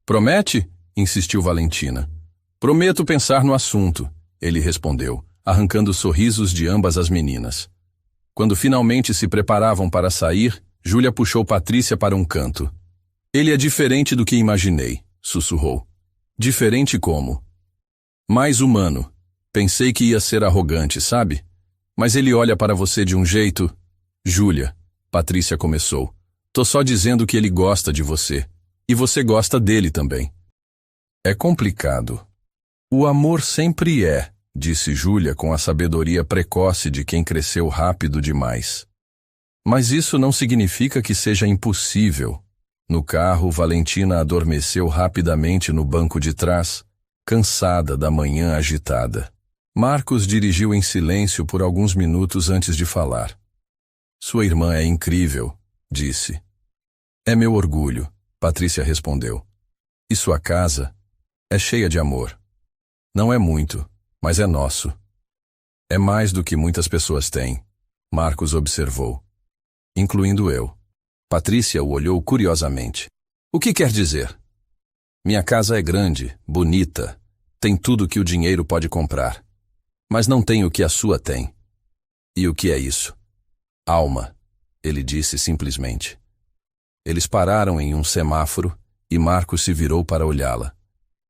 [SPEAKER 1] Promete? Insistiu Valentina. Prometo pensar no assunto, ele respondeu, arrancando sorrisos de ambas as meninas. Quando finalmente se preparavam para sair, Júlia puxou Patrícia para um canto. Ele é diferente do que imaginei, sussurrou. Diferente como? Mais humano. Pensei que ia ser arrogante, sabe? Mas ele olha para você de um jeito... Júlia, Patrícia começou. Tô só dizendo que ele gosta de você. E você gosta dele também. É complicado. O amor sempre é, disse Júlia com a sabedoria precoce de quem cresceu rápido demais. Mas isso não significa que seja impossível. No carro, Valentina adormeceu rapidamente no banco de trás, cansada da manhã agitada. Marcos dirigiu em silêncio por alguns minutos antes de falar. Sua irmã é incrível, disse. É meu orgulho, Patrícia respondeu. E sua casa é cheia de amor. Não é muito, mas é nosso. É mais do que muitas pessoas têm, Marcos observou. Incluindo eu. Patrícia o olhou curiosamente. O que quer dizer? Minha casa é grande, bonita, tem tudo que o dinheiro pode comprar. Mas não tem o que a sua tem. E o que é isso? Alma, ele disse simplesmente. Eles pararam em um semáforo e Marcos se virou para olhá-la.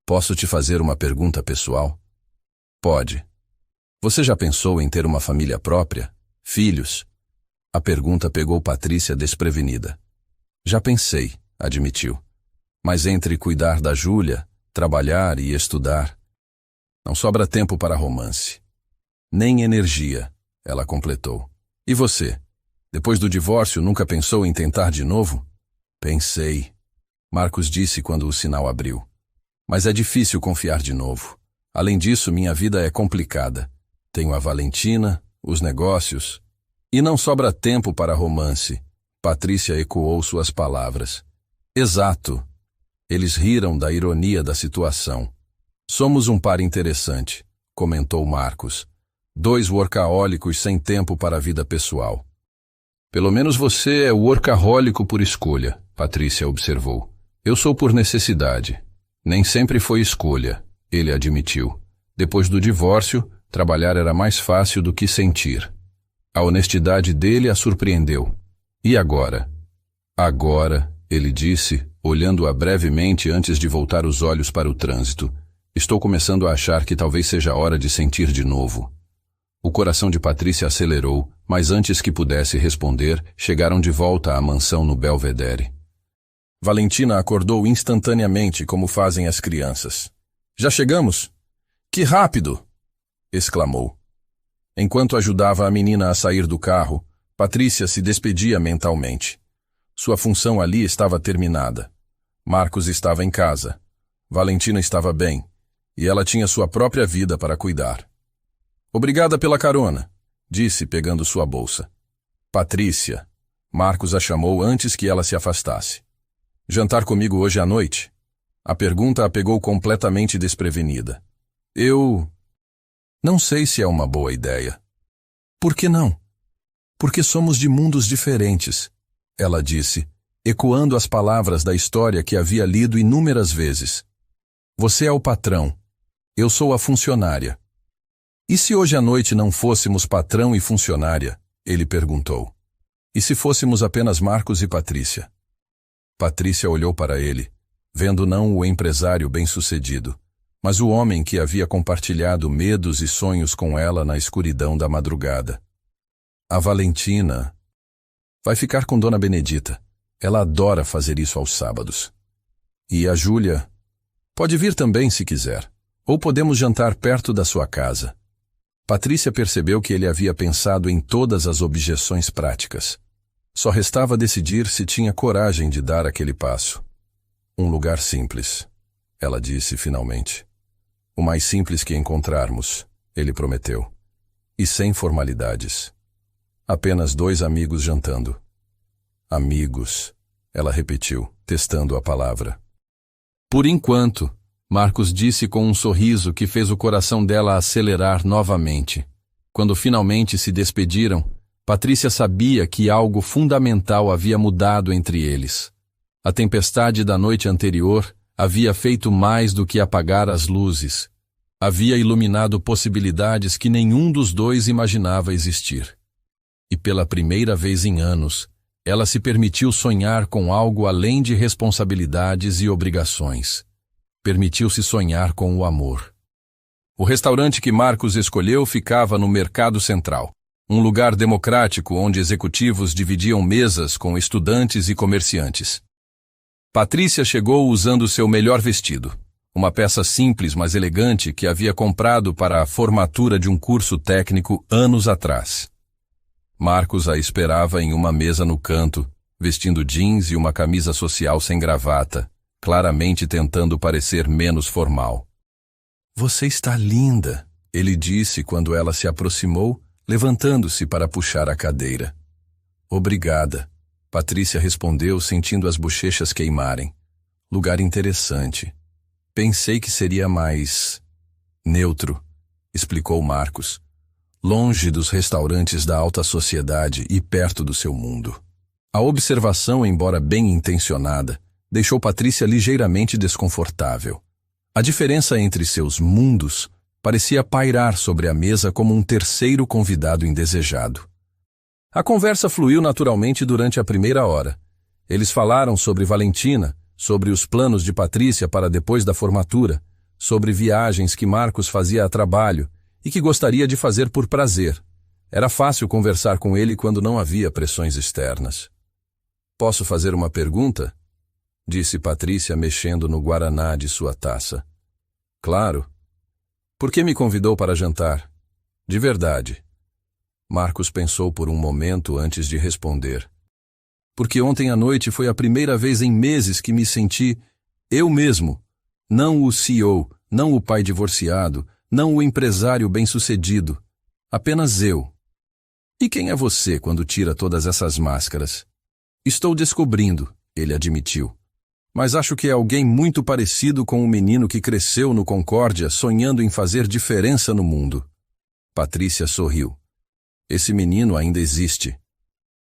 [SPEAKER 1] Posso te fazer uma pergunta pessoal? Pode. Você já pensou em ter uma família própria? Filhos? A pergunta pegou Patrícia desprevenida. Já pensei, admitiu. Mas entre cuidar da Júlia, trabalhar e estudar, não sobra tempo para romance. Nem energia, ela completou. E você? Depois do divórcio, nunca pensou em tentar de novo? Pensei, Marcos disse quando o sinal abriu. Mas é difícil confiar de novo. Além disso, minha vida é complicada. Tenho a Valentina, os negócios... E não sobra tempo para romance. Patrícia ecoou suas palavras. Exato. Eles riram da ironia da situação. Somos um par interessante, comentou Marcos. 2 workahólicos sem tempo para a vida pessoal. Pelo menos você é workahólico por escolha, Patrícia observou. Eu sou por necessidade. Nem sempre foi escolha, ele admitiu. Depois do divórcio, trabalhar era mais fácil do que sentir. A honestidade dele a surpreendeu. E agora? Agora, ele disse, olhando-a brevemente antes de voltar os olhos para o trânsito. Estou começando a achar que talvez seja hora de sentir de novo. O coração de Patrícia acelerou, mas antes que pudesse responder, chegaram de volta à mansão no Belvedere. Valentina acordou instantaneamente, como fazem as crianças. Já chegamos? Que rápido! Exclamou. Enquanto ajudava a menina a sair do carro, Patrícia se despedia mentalmente. Sua função ali estava terminada. Marcos estava em casa. Valentina estava bem, e ela tinha sua própria vida para cuidar. Obrigada pela carona, disse pegando sua bolsa. Patrícia, Marcos a chamou antes que ela se afastasse. Jantar comigo hoje à noite? A pergunta a pegou completamente desprevenida. Não sei se é uma boa ideia. Por que não? Porque somos de mundos diferentes, ela disse, ecoando as palavras da história que havia lido inúmeras vezes. Você é o patrão, eu sou a funcionária. E se hoje à noite não fôssemos patrão e funcionária? Ele perguntou. E se fôssemos apenas Marcos e Patrícia? Patrícia olhou para ele, vendo não o empresário bem-sucedido, mas o homem que havia compartilhado medos e sonhos com ela na escuridão da madrugada. A Valentina vai ficar com Dona Benedita. Ela adora fazer isso aos sábados. E a Júlia pode vir também se quiser, ou podemos jantar perto da sua casa. Patrícia percebeu que ele havia pensado em todas as objeções práticas. Só restava decidir se tinha coragem de dar aquele passo. Um lugar simples, ela disse finalmente. O mais simples que encontrarmos, ele prometeu. E sem formalidades. Apenas 2 amigos jantando. Amigos, ela repetiu, testando a palavra. Por enquanto, Marcos disse com um sorriso que fez o coração dela acelerar novamente. Quando finalmente se despediram, Patrícia sabia que algo fundamental havia mudado entre eles. A tempestade da noite anterior havia feito mais do que apagar as luzes. Havia iluminado possibilidades que nenhum dos dois imaginava existir. E pela primeira vez em anos, ela se permitiu sonhar com algo além de responsabilidades e obrigações. Permitiu-se sonhar com o amor. O restaurante que Marcos escolheu ficava no Mercado Central, um lugar democrático onde executivos dividiam mesas com estudantes e comerciantes. Patrícia chegou usando seu melhor vestido, uma peça simples, mas elegante que havia comprado para a formatura de um curso técnico anos atrás. Marcos a esperava em uma mesa no canto, vestindo jeans e uma camisa social sem gravata, claramente tentando parecer menos formal. "Você está linda", ele disse quando ela se aproximou, levantando-se para puxar a cadeira. "Obrigada", Patrícia respondeu, sentindo as bochechas queimarem. "Lugar interessante. Pensei que seria mais neutro", explicou Marcos. Longe dos restaurantes da alta sociedade e perto do seu mundo. A observação, embora bem intencionada, deixou Patrícia ligeiramente desconfortável. A diferença entre seus mundos parecia pairar sobre a mesa como um terceiro convidado indesejado. A conversa fluiu naturalmente durante a primeira hora. Eles falaram sobre Valentina, sobre os planos de Patrícia para depois da formatura, sobre viagens que Marcos fazia a trabalho e que gostaria de fazer por prazer. Era fácil conversar com ele quando não havia pressões externas. "Posso fazer uma pergunta?", disse Patrícia, mexendo no guaraná de sua taça. "Claro. Por que me convidou para jantar? De verdade." Marcos pensou por um momento antes de responder. "Porque ontem à noite foi a primeira vez em meses que me senti eu mesmo, não o CEO, não o pai divorciado, não o empresário bem-sucedido, apenas eu. E quem é você quando tira todas essas máscaras?" "Estou descobrindo", ele admitiu. "Mas acho que é alguém muito parecido com o menino que cresceu no Concórdia sonhando em fazer diferença no mundo." Patrícia sorriu. "Esse menino ainda existe."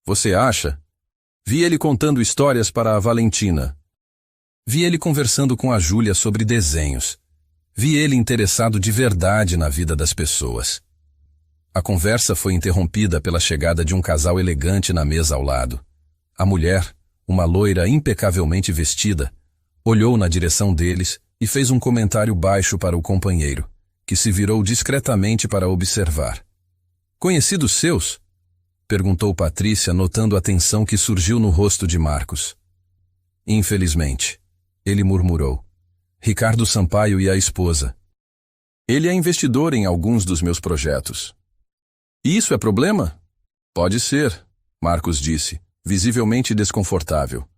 [SPEAKER 1] "Você acha?" "Vi ele contando histórias para a Valentina. Vi ele conversando com a Júlia sobre desenhos. Vi ele interessado de verdade na vida das pessoas." A conversa foi interrompida pela chegada de um casal elegante na mesa ao lado. A mulher, uma loira impecavelmente vestida, olhou na direção deles e fez um comentário baixo para o companheiro, que se virou discretamente para observar. "Conhecidos seus?" perguntou Patrícia, notando a tensão que surgiu no rosto de Marcos. "Infelizmente", ele murmurou. "Ricardo Sampaio e a esposa. Ele é investidor em alguns dos meus projetos." "Isso é problema?" "Pode ser", Marcos disse, visivelmente desconfortável.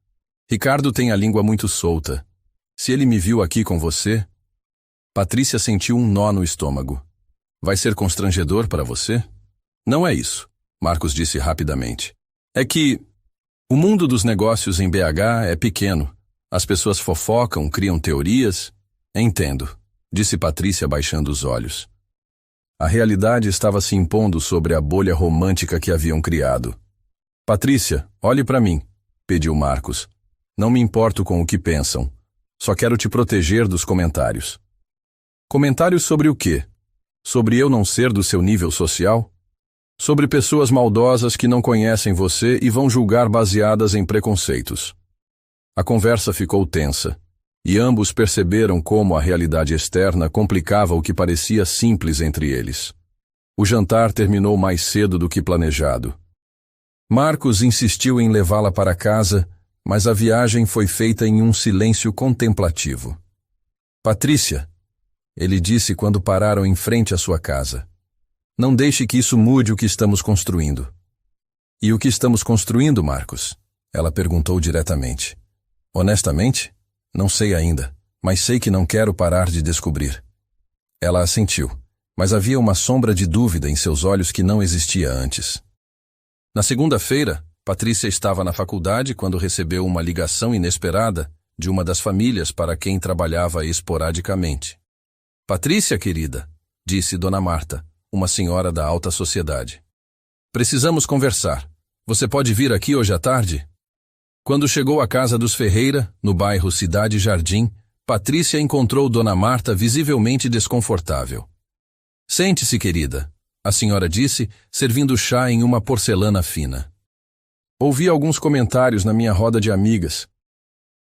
[SPEAKER 1] "Ricardo tem a língua muito solta. Se ele me viu aqui com você..." Patrícia sentiu um nó no estômago. "Vai ser constrangedor para você?" "Não é isso", Marcos disse rapidamente. "É que o mundo dos negócios em BH é pequeno. As pessoas fofocam, criam teorias." "Entendo", disse Patrícia baixando os olhos. A realidade estava se impondo sobre a bolha romântica que haviam criado. "Patrícia, olhe para mim", pediu Marcos. "Não me importo com o que pensam. Só quero te proteger dos comentários." "Comentários sobre o quê? Sobre eu não ser do seu nível social? Sobre pessoas maldosas que não conhecem você e vão julgar baseadas em preconceitos." A conversa ficou tensa, e ambos perceberam como a realidade externa complicava o que parecia simples entre eles. O jantar terminou mais cedo do que planejado. Marcos insistiu em levá-la para casa, mas a viagem foi feita em um silêncio contemplativo. "Patrícia", ele disse quando pararam em frente à sua casa, "não deixe que isso mude o que estamos construindo." "E o que estamos construindo, Marcos?" ela perguntou diretamente. "Honestamente, não sei ainda, mas sei que não quero parar de descobrir." Ela assentiu, mas havia uma sombra de dúvida em seus olhos que não existia antes. Na segunda-feira, Patrícia estava na faculdade quando recebeu uma ligação inesperada de uma das famílias para quem trabalhava esporadicamente. "Patrícia, querida", disse Dona Marta, uma senhora da alta sociedade. "Precisamos conversar. Você pode vir aqui hoje à tarde?" Quando chegou à casa dos Ferreira, no bairro Cidade Jardim, Patrícia encontrou Dona Marta visivelmente desconfortável. Sente-se, querida, a senhora disse, servindo chá em uma porcelana fina. Ouvi alguns comentários na minha roda de amigas.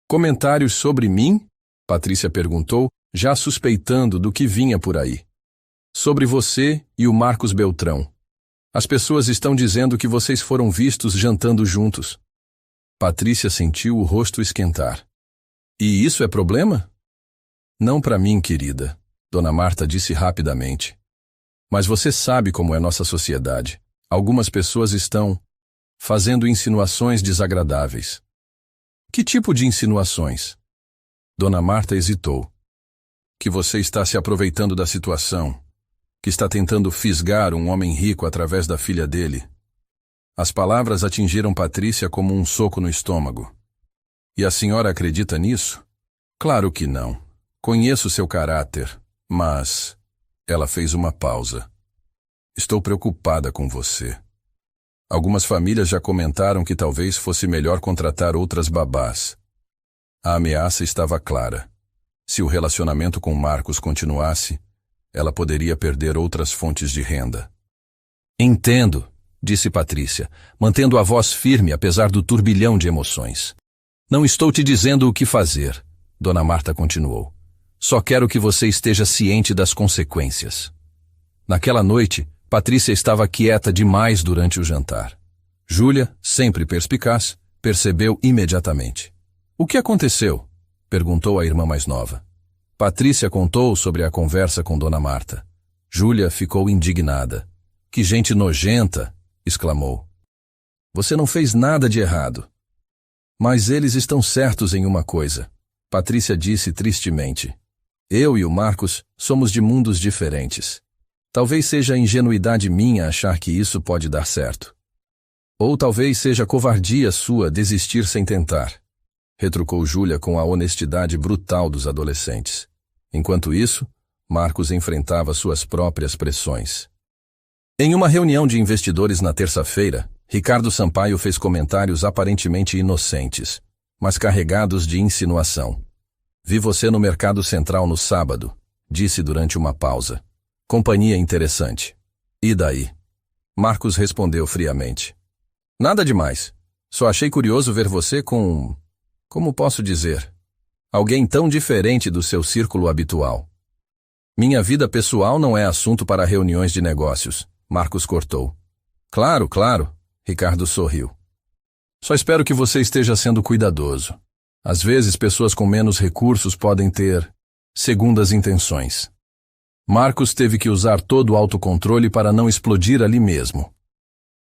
[SPEAKER 1] Comentários sobre mim? Patrícia perguntou, já suspeitando do que vinha por aí. Sobre você e o Marcos Beltrão. As pessoas estão dizendo que vocês foram vistos jantando juntos. Patrícia sentiu o rosto esquentar. E isso é problema? Não para mim, querida, Dona Marta disse rapidamente. Mas você sabe como é nossa sociedade. Algumas pessoas estão fazendo insinuações desagradáveis. Que tipo de insinuações? Dona Marta hesitou. Que você está se aproveitando da situação, que está tentando fisgar um homem rico através da filha dele. As palavras atingiram Patrícia como um soco no estômago. E a senhora acredita nisso? Claro que não. Conheço seu caráter, mas... Ela fez uma pausa. Estou preocupada com você. Algumas famílias já comentaram que talvez fosse melhor contratar outras babás. A ameaça estava clara. Se o relacionamento com Marcos continuasse, ela poderia perder outras fontes de renda. Entendo, disse Patrícia, mantendo a voz firme apesar do turbilhão de emoções. Não estou te dizendo o que fazer, Dona Marta continuou. Só quero que você esteja ciente das consequências. Naquela noite, Patrícia estava quieta demais durante o jantar. Júlia, sempre perspicaz, percebeu imediatamente. O que aconteceu? Perguntou a irmã mais nova. Patrícia contou sobre a conversa com Dona Marta. Júlia ficou indignada. Que gente nojenta! Exclamou. Você não fez nada de errado. Mas eles estão certos em uma coisa. Patrícia disse tristemente. Eu e o Marcos somos de mundos diferentes. Talvez seja ingenuidade minha achar que isso pode dar certo. Ou talvez seja covardia sua desistir sem tentar. Retrucou Júlia com a honestidade brutal dos adolescentes. Enquanto isso, Marcos enfrentava suas próprias pressões. Em uma reunião de investidores na terça-feira, Ricardo Sampaio fez comentários aparentemente inocentes, mas carregados de insinuação. Vi você no Mercado Central no sábado, disse durante uma pausa. Companhia interessante. E daí? Marcos respondeu friamente. Nada demais. Só achei curioso ver você com... Como posso dizer? Alguém tão diferente do seu círculo habitual. Minha vida pessoal não é assunto para reuniões de negócios, Marcos cortou. Claro, claro, Ricardo sorriu. Só espero que você esteja sendo cuidadoso. Às vezes, pessoas com menos recursos podem ter segundas intenções. Marcos teve que usar todo o autocontrole para não explodir ali mesmo.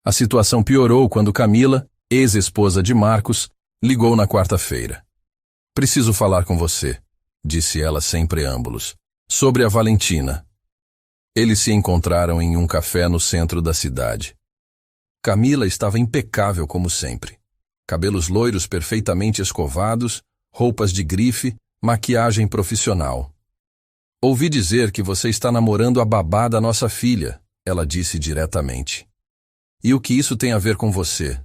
[SPEAKER 1] A situação piorou quando Camila, ex-esposa de Marcos, ligou na quarta-feira. Preciso falar com você, disse ela sem preâmbulos, sobre a Valentina. Eles se encontraram em um café no centro da cidade. Camila estava impecável como sempre. Cabelos loiros perfeitamente escovados, roupas de grife, maquiagem profissional. Ouvi dizer que você está namorando a babá da nossa filha, ela disse diretamente. E o que isso tem a ver com você?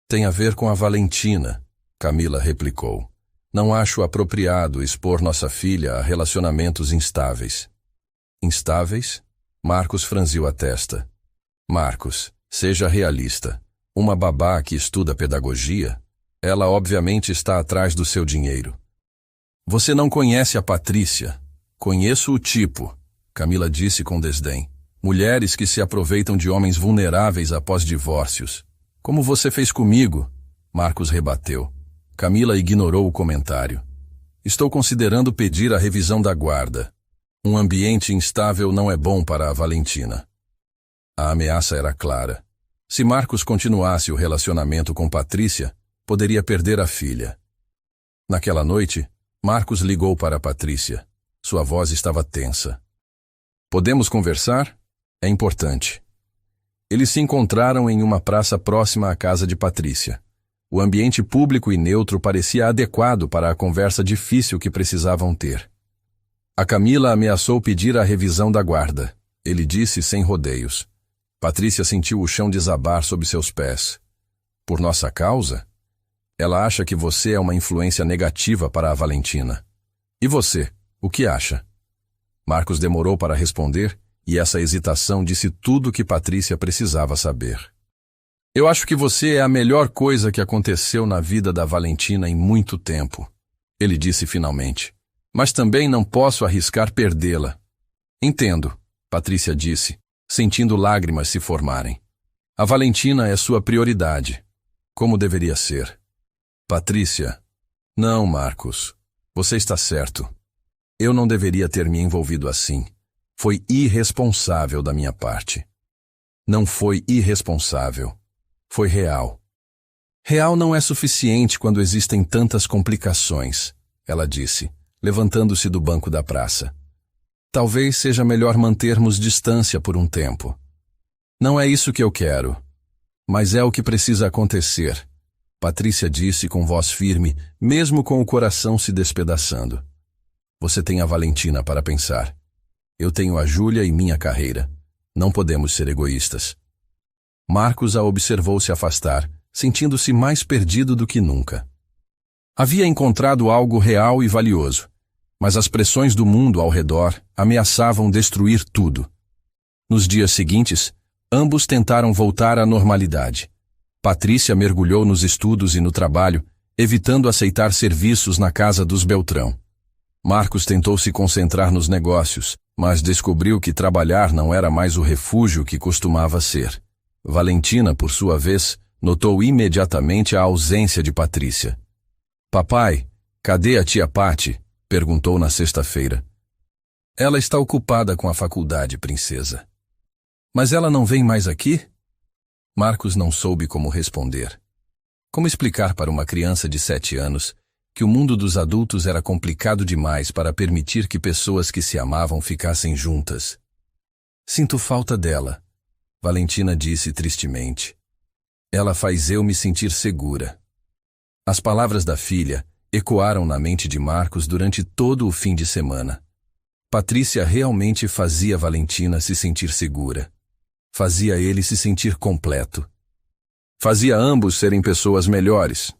[SPEAKER 1] Tem a ver com a Valentina, Camila replicou. Não acho apropriado expor nossa filha a relacionamentos instáveis. Instáveis? Marcos franziu a testa. Marcos, seja realista. Uma babá que estuda pedagogia, ela obviamente está atrás do seu dinheiro. Você não conhece a Patrícia. Conheço o tipo, Camila disse com desdém. Mulheres que se aproveitam de homens vulneráveis após divórcios. Como você fez comigo, Marcos rebateu. Camila ignorou o comentário. Estou considerando pedir a revisão da guarda. Um ambiente instável não é bom para a Valentina. A ameaça era clara. Se Marcos continuasse o relacionamento com Patrícia, poderia perder a filha. Naquela noite, Marcos ligou para Patrícia. Sua voz estava tensa. Podemos conversar? É importante. Eles se encontraram em uma praça próxima à casa de Patrícia. O ambiente público e neutro parecia adequado para a conversa difícil que precisavam ter. A Camila ameaçou pedir a revisão da guarda. Ele disse sem rodeios. Patrícia sentiu o chão desabar sob seus pés. Por nossa causa? Ela acha que você é uma influência negativa para a Valentina. E você, o que acha? Marcos demorou para responder, e essa hesitação disse tudo o que Patrícia precisava saber. Eu acho que você é a melhor coisa que aconteceu na vida da Valentina em muito tempo, ele disse finalmente. Mas também não posso arriscar perdê-la. Entendo, Patrícia disse, sentindo lágrimas se formarem. A Valentina é sua prioridade, como deveria ser. Patrícia, não, Marcos, você está certo. Eu não deveria ter me envolvido assim. Foi irresponsável da minha parte. Não foi irresponsável. Foi real. Real não é suficiente quando existem tantas complicações, ela disse, levantando-se do banco da praça. Talvez seja melhor mantermos distância por um tempo. Não é isso que eu quero, mas é o que precisa acontecer, Patrícia disse com voz firme, mesmo com o coração se despedaçando. Você tem a Valentina para pensar. Eu tenho a Júlia e minha carreira. Não podemos ser egoístas. Marcos a observou se afastar, sentindo-se mais perdido do que nunca. Havia encontrado algo real e valioso, mas as pressões do mundo ao redor ameaçavam destruir tudo. Nos dias seguintes, ambos tentaram voltar à normalidade. Patrícia mergulhou nos estudos e no trabalho, evitando aceitar serviços na casa dos Beltrão. Marcos tentou se concentrar nos negócios, mas descobriu que trabalhar não era mais o refúgio que costumava ser. Valentina, por sua vez, notou imediatamente a ausência de Patrícia. Papai, cadê a tia Pati? Perguntou na sexta-feira. Ela está ocupada com a faculdade, princesa. Mas ela não vem mais aqui? Marcos não soube como responder. Como explicar para uma criança de 7 anos que o mundo dos adultos era complicado demais para permitir que pessoas que se amavam ficassem juntas? Sinto falta dela, Valentina disse tristemente. Ela faz eu me sentir segura. As palavras da filha ecoaram na mente de Marcos durante todo o fim de semana. Patrícia realmente fazia Valentina se sentir segura. Fazia ele se sentir completo. Fazia ambos serem pessoas melhores.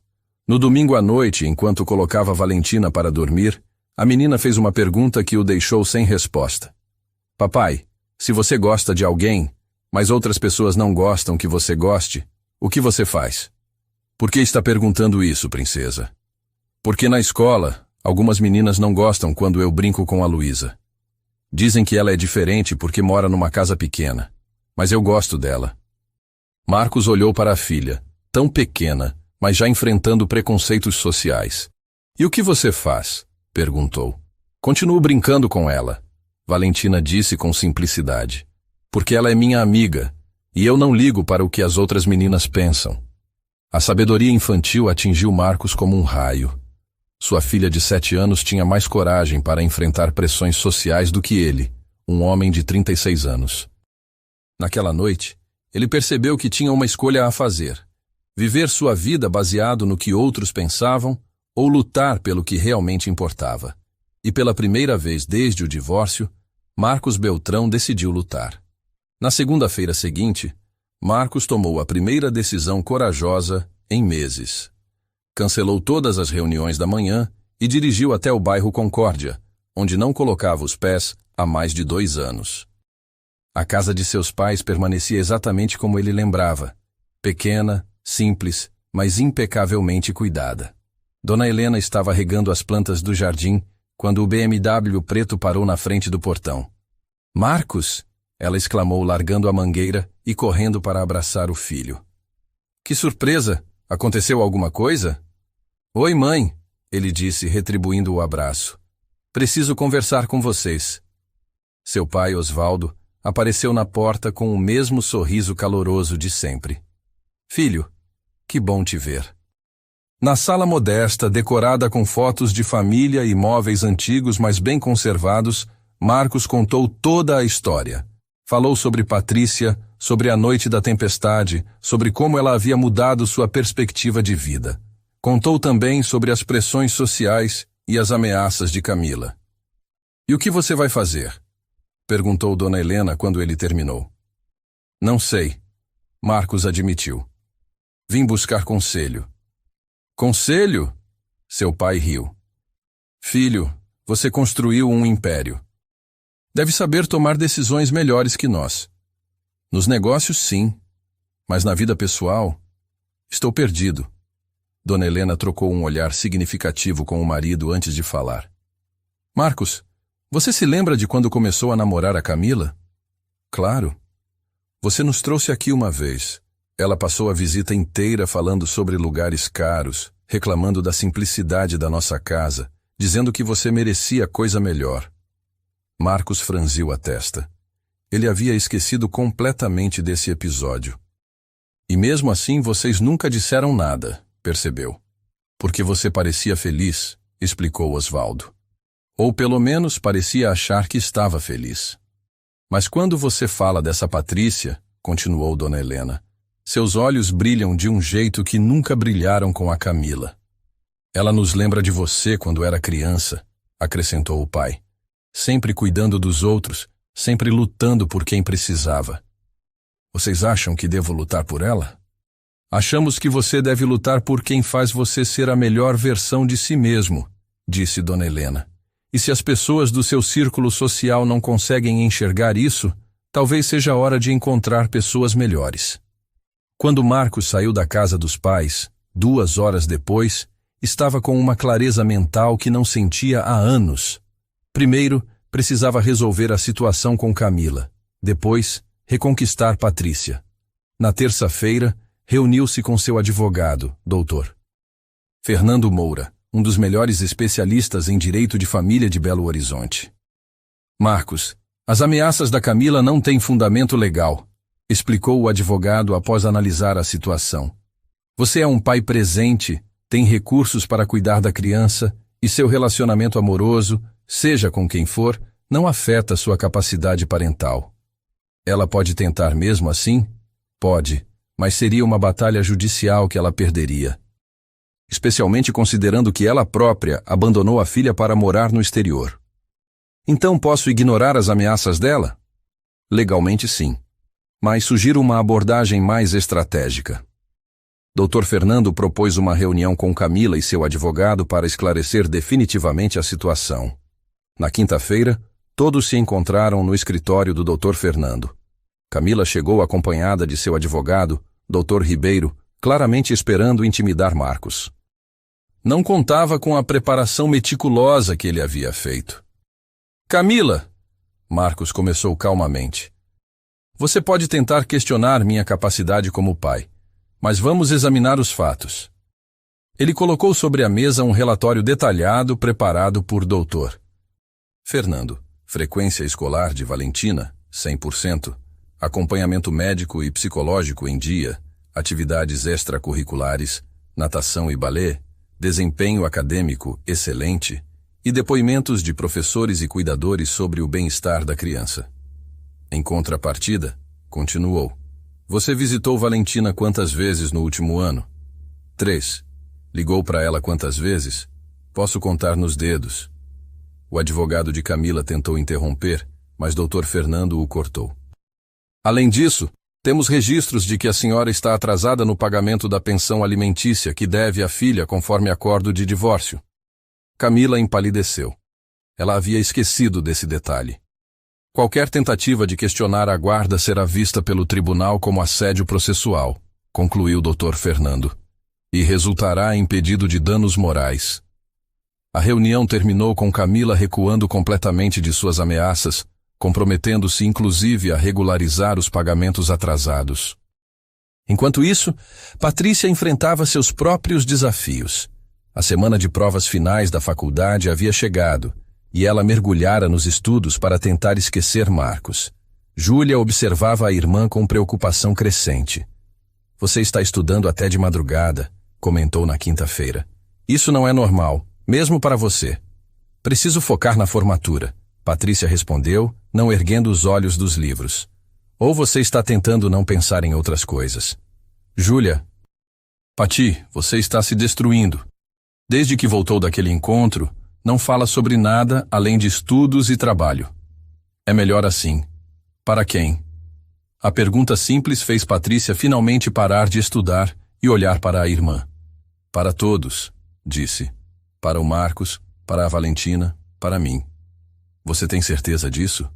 [SPEAKER 1] No domingo à noite, enquanto colocava Valentina para dormir, a menina fez uma pergunta que o deixou sem resposta. Papai, se você gosta de alguém, mas outras pessoas não gostam que você goste, o que você faz? Por que está perguntando isso, princesa? Porque na escola, algumas meninas não gostam quando eu brinco com a Luísa. Dizem que ela é diferente porque mora numa casa pequena. Mas eu gosto dela. Marcos olhou para a filha, tão pequena, mas já enfrentando preconceitos sociais. E o que você faz? Perguntou. Continuo brincando com ela, Valentina disse com simplicidade. Porque ela é minha amiga, e eu não ligo para o que as outras meninas pensam. A sabedoria infantil atingiu Marcos como um raio. Sua filha de 7 anos tinha mais coragem para enfrentar pressões sociais do que ele, um homem de 36 anos. Naquela noite, ele percebeu que tinha uma escolha a fazer: viver sua vida baseado no que outros pensavam ou lutar pelo que realmente importava. E pela primeira vez desde o divórcio, Marcos Beltrão decidiu lutar. Na segunda-feira seguinte, Marcos tomou a primeira decisão corajosa em meses. Cancelou todas as reuniões da manhã e dirigiu até o bairro Concórdia, onde não colocava os pés há mais de 2 anos. A casa de seus pais permanecia exatamente como ele lembrava. Pequena, simples, mas impecavelmente cuidada. Dona Helena estava regando as plantas do jardim quando o BMW preto parou na frente do portão. Marcos! Ela exclamou, largando a mangueira e correndo para abraçar o filho. Que surpresa! Aconteceu alguma coisa? Oi, mãe! Ele disse, retribuindo o abraço. Preciso conversar com vocês. Seu pai, Osvaldo, apareceu na porta com o mesmo sorriso caloroso de sempre. Filho, que bom te ver. Na sala modesta, decorada com fotos de família e móveis antigos, mas bem conservados, Marcos contou toda a história. Falou sobre Patrícia, sobre a noite da tempestade, sobre como ela havia mudado sua perspectiva de vida. Contou também sobre as pressões sociais e as ameaças de Camila. E o que você vai fazer? Perguntou Dona Helena quando ele terminou. Não sei, Marcos admitiu. Vim buscar conselho. Conselho? Seu pai riu. Filho, você construiu um império. Deve saber tomar decisões melhores que nós. Nos negócios, sim, mas na vida pessoal, estou perdido. Dona Helena trocou um olhar significativo com o marido antes de falar. Marcos, você se lembra de quando começou a namorar a Camila? Claro. Você nos trouxe aqui uma vez. Ela passou a visita inteira falando sobre lugares caros, reclamando da simplicidade da nossa casa, dizendo que você merecia coisa melhor. Marcos franziu a testa. Ele havia esquecido completamente desse episódio. E mesmo assim vocês nunca disseram nada, percebeu. Porque você parecia feliz, explicou Osvaldo. Ou pelo menos parecia achar que estava feliz. Mas quando você fala dessa Patrícia, continuou Dona Helena, seus olhos brilham de um jeito que nunca brilharam com a Camila. Ela nos lembra de você quando era criança, acrescentou o pai. Sempre cuidando dos outros, sempre lutando por quem precisava. Vocês acham que devo lutar por ela? Achamos que você deve lutar por quem faz você ser a melhor versão de si mesmo, disse Dona Helena. E se as pessoas do seu círculo social não conseguem enxergar isso, talvez seja a hora de encontrar pessoas melhores. Quando Marcos saiu da casa dos pais, 2 horas depois, estava com uma clareza mental que não sentia há anos. Primeiro, precisava resolver a situação com Camila. Depois, reconquistar Patrícia. Na terça-feira, reuniu-se com seu advogado, Dr. Fernando Moura, um dos melhores especialistas em direito de família de Belo Horizonte. Marcos, as ameaças da Camila não têm fundamento legal, explicou o advogado após analisar a situação. Você é um pai presente, tem recursos para cuidar da criança e seu relacionamento amoroso, seja com quem for, não afeta sua capacidade parental. Ela pode tentar mesmo assim? Pode, mas seria uma batalha judicial que ela perderia. Especialmente considerando que ela própria abandonou a filha para morar no exterior. Então posso ignorar as ameaças dela? Legalmente sim, mas sugiro uma abordagem mais estratégica. Dr. Fernando propôs uma reunião com Camila e seu advogado para esclarecer definitivamente a situação. Na quinta-feira, todos se encontraram no escritório do Dr. Fernando. Camila chegou acompanhada de seu advogado, Dr. Ribeiro, claramente esperando intimidar Marcos. Não contava com a preparação meticulosa que ele havia feito. Camila, Marcos começou calmamente. Você pode tentar questionar minha capacidade como pai, mas vamos examinar os fatos. Ele colocou sobre a mesa um relatório detalhado preparado por Dr. Fernando. Frequência escolar de Valentina, 100%. Acompanhamento médico e psicológico em dia. Atividades extracurriculares, natação e balé. Desempenho acadêmico excelente. E depoimentos de professores e cuidadores sobre o bem-estar da criança. Em contrapartida, continuou. Você visitou Valentina quantas vezes no último ano? 3. Ligou para ela quantas vezes? Posso contar nos dedos. O advogado de Camila tentou interromper, mas Dr. Fernando o cortou. Além disso, temos registros de que a senhora está atrasada no pagamento da pensão alimentícia que deve à filha conforme acordo de divórcio. Camila empalideceu. Ela havia esquecido desse detalhe. Qualquer tentativa de questionar a guarda será vista pelo tribunal como assédio processual, concluiu Dr. Fernando, e resultará em pedido de danos morais. A reunião terminou com Camila recuando completamente de suas ameaças, comprometendo-se inclusive a regularizar os pagamentos atrasados. Enquanto isso, Patrícia enfrentava seus próprios desafios. A semana de provas finais da faculdade havia chegado, e ela mergulhara nos estudos para tentar esquecer Marcos. Júlia observava a irmã com preocupação crescente. Você está estudando até de madrugada, comentou na quinta-feira. Isso não é normal, mesmo para você. Preciso focar na formatura, Patrícia respondeu, não erguendo os olhos dos livros. Ou você está tentando não pensar em outras coisas. Júlia. Pati, você está se destruindo. Desde que voltou daquele encontro, não fala sobre nada além de estudos e trabalho. É melhor assim. Para quem? A pergunta simples fez Patrícia finalmente parar de estudar e olhar para a irmã. Para todos, disse. Para o Marcos, para a Valentina, para mim. Você tem certeza disso?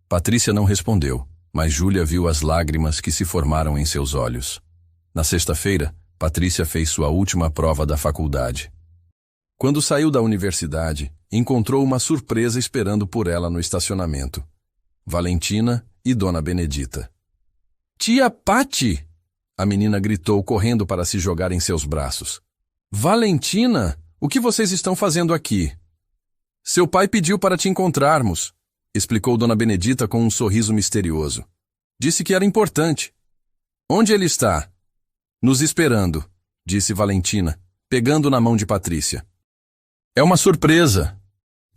[SPEAKER 1] Patrícia não respondeu, mas Júlia viu as lágrimas que se formaram em seus olhos. Na sexta-feira, Patrícia fez sua última prova da faculdade. Quando saiu da universidade, encontrou uma surpresa esperando por ela no estacionamento. Valentina e Dona Benedita. Tia Pati! A menina gritou, correndo para se jogar em seus braços. Valentina, o que vocês estão fazendo aqui? Seu pai pediu para te encontrarmos, explicou Dona Benedita com um sorriso misterioso. Disse que era importante. Onde ele está? Nos esperando, disse Valentina, pegando na mão de Patrícia. É uma surpresa.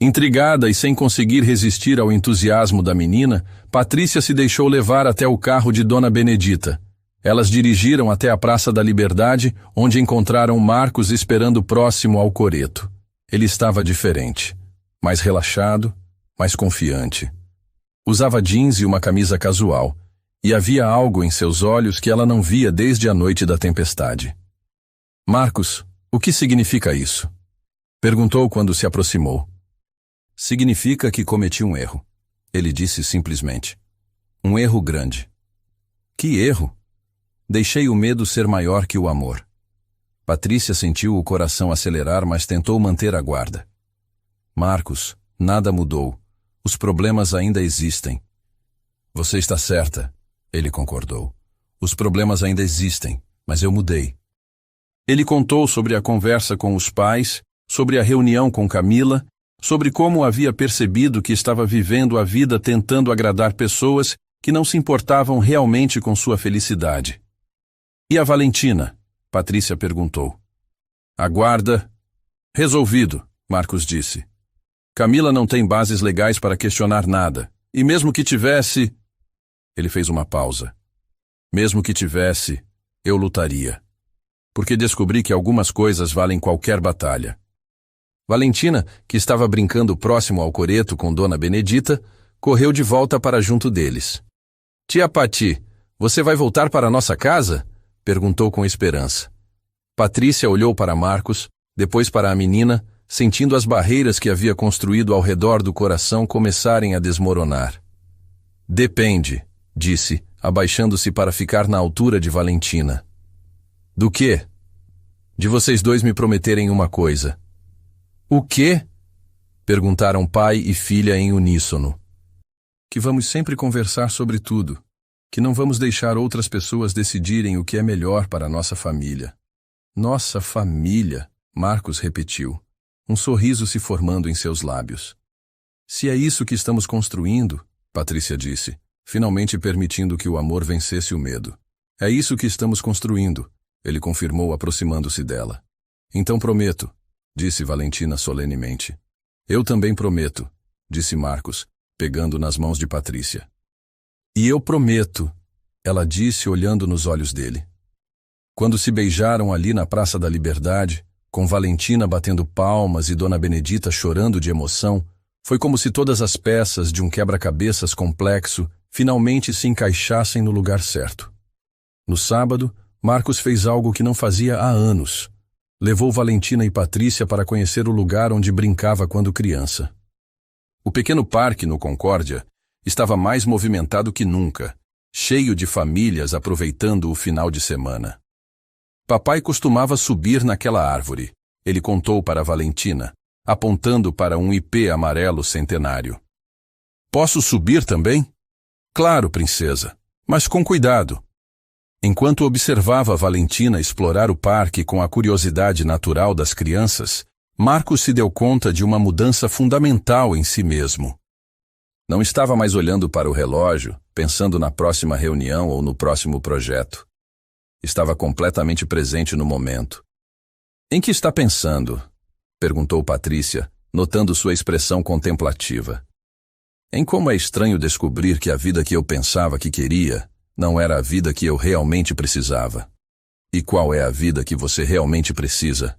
[SPEAKER 1] Intrigada e sem conseguir resistir ao entusiasmo da menina, Patrícia se deixou levar até o carro de Dona Benedita. Elas dirigiram até a Praça da Liberdade, onde encontraram Marcos esperando próximo ao coreto. Ele estava diferente, mais relaxado, mais confiante. Usava jeans e uma camisa casual, e havia algo em seus olhos que ela não via desde a noite da tempestade. Marcos, o que significa isso? Perguntou quando se aproximou. Significa que cometi um erro. Ele disse simplesmente. Um erro grande. Que erro? Deixei o medo ser maior que o amor. Patrícia sentiu o coração acelerar, mas tentou manter a guarda. Marcos, nada mudou. Os problemas ainda existem. Você está certa, ele concordou. Os problemas ainda existem, mas eu mudei. Ele contou sobre a conversa com os pais, sobre a reunião com Camila, sobre como havia percebido que estava vivendo a vida tentando agradar pessoas que não se importavam realmente com sua felicidade. E a Valentina? Patrícia perguntou. Aguarda. Resolvido, Marcos disse. Camila não tem bases legais para questionar nada, e mesmo que tivesse... Ele fez uma pausa. Mesmo que tivesse, eu lutaria. Porque descobri que algumas coisas valem qualquer batalha. Valentina, que estava brincando próximo ao coreto com Dona Benedita, correu de volta para junto deles. Tia Pati, você vai voltar para nossa casa? Perguntou com esperança. Patrícia olhou para Marcos, depois para a menina, sentindo as barreiras que havia construído ao redor do coração começarem a desmoronar. Depende, disse, abaixando-se para ficar na altura de Valentina. Do quê? De vocês dois me prometerem uma coisa. O quê? Perguntaram pai e filha em uníssono. Que vamos sempre conversar sobre tudo. Que não vamos deixar outras pessoas decidirem o que é melhor para a nossa família. Nossa família, Marcos repetiu, um sorriso se formando em seus lábios. Se é isso que estamos construindo, Patrícia disse, finalmente permitindo que o amor vencesse o medo. É isso que estamos construindo, ele confirmou aproximando-se dela. Então prometo, disse Valentina solenemente. Eu também prometo, disse Marcos, pegando nas mãos de Patrícia. E eu prometo, ela disse olhando nos olhos dele. Quando se beijaram ali na Praça da Liberdade, com Valentina batendo palmas e Dona Benedita chorando de emoção, foi como se todas as peças de um quebra-cabeças complexo finalmente se encaixassem no lugar certo. No sábado, Marcos fez algo que não fazia há anos. Levou Valentina e Patrícia para conhecer o lugar onde brincava quando criança. O pequeno parque no Concórdia estava mais movimentado que nunca, cheio de famílias aproveitando o final de semana. Papai costumava subir naquela árvore, ele contou para Valentina, apontando para um ipê amarelo centenário. Posso subir também? Claro, princesa, mas com cuidado. Enquanto observava Valentina explorar o parque com a curiosidade natural das crianças, Marcos se deu conta de uma mudança fundamental em si mesmo. Não estava mais olhando para o relógio, pensando na próxima reunião ou no próximo projeto. Estava completamente presente no momento. Em que está pensando? Perguntou Patrícia, notando sua expressão contemplativa. Em como é estranho descobrir que a vida que eu pensava que queria não era a vida que eu realmente precisava. E qual é a vida que você realmente precisa?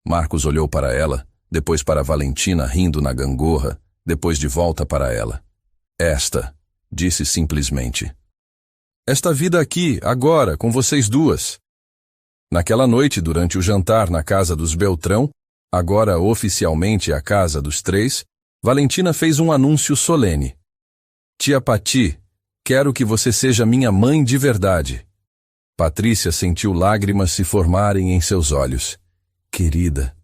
[SPEAKER 1] Marcos olhou para ela, depois para Valentina rindo na gangorra, depois de volta para ela. Esta, disse simplesmente. Esta vida aqui, agora, com vocês duas. Naquela noite, durante o jantar na casa dos Beltrão, agora oficialmente a casa dos três, Valentina fez um anúncio solene. Tia Pati, quero que você seja minha mãe de verdade. Patrícia sentiu lágrimas se formarem em seus olhos. Querida,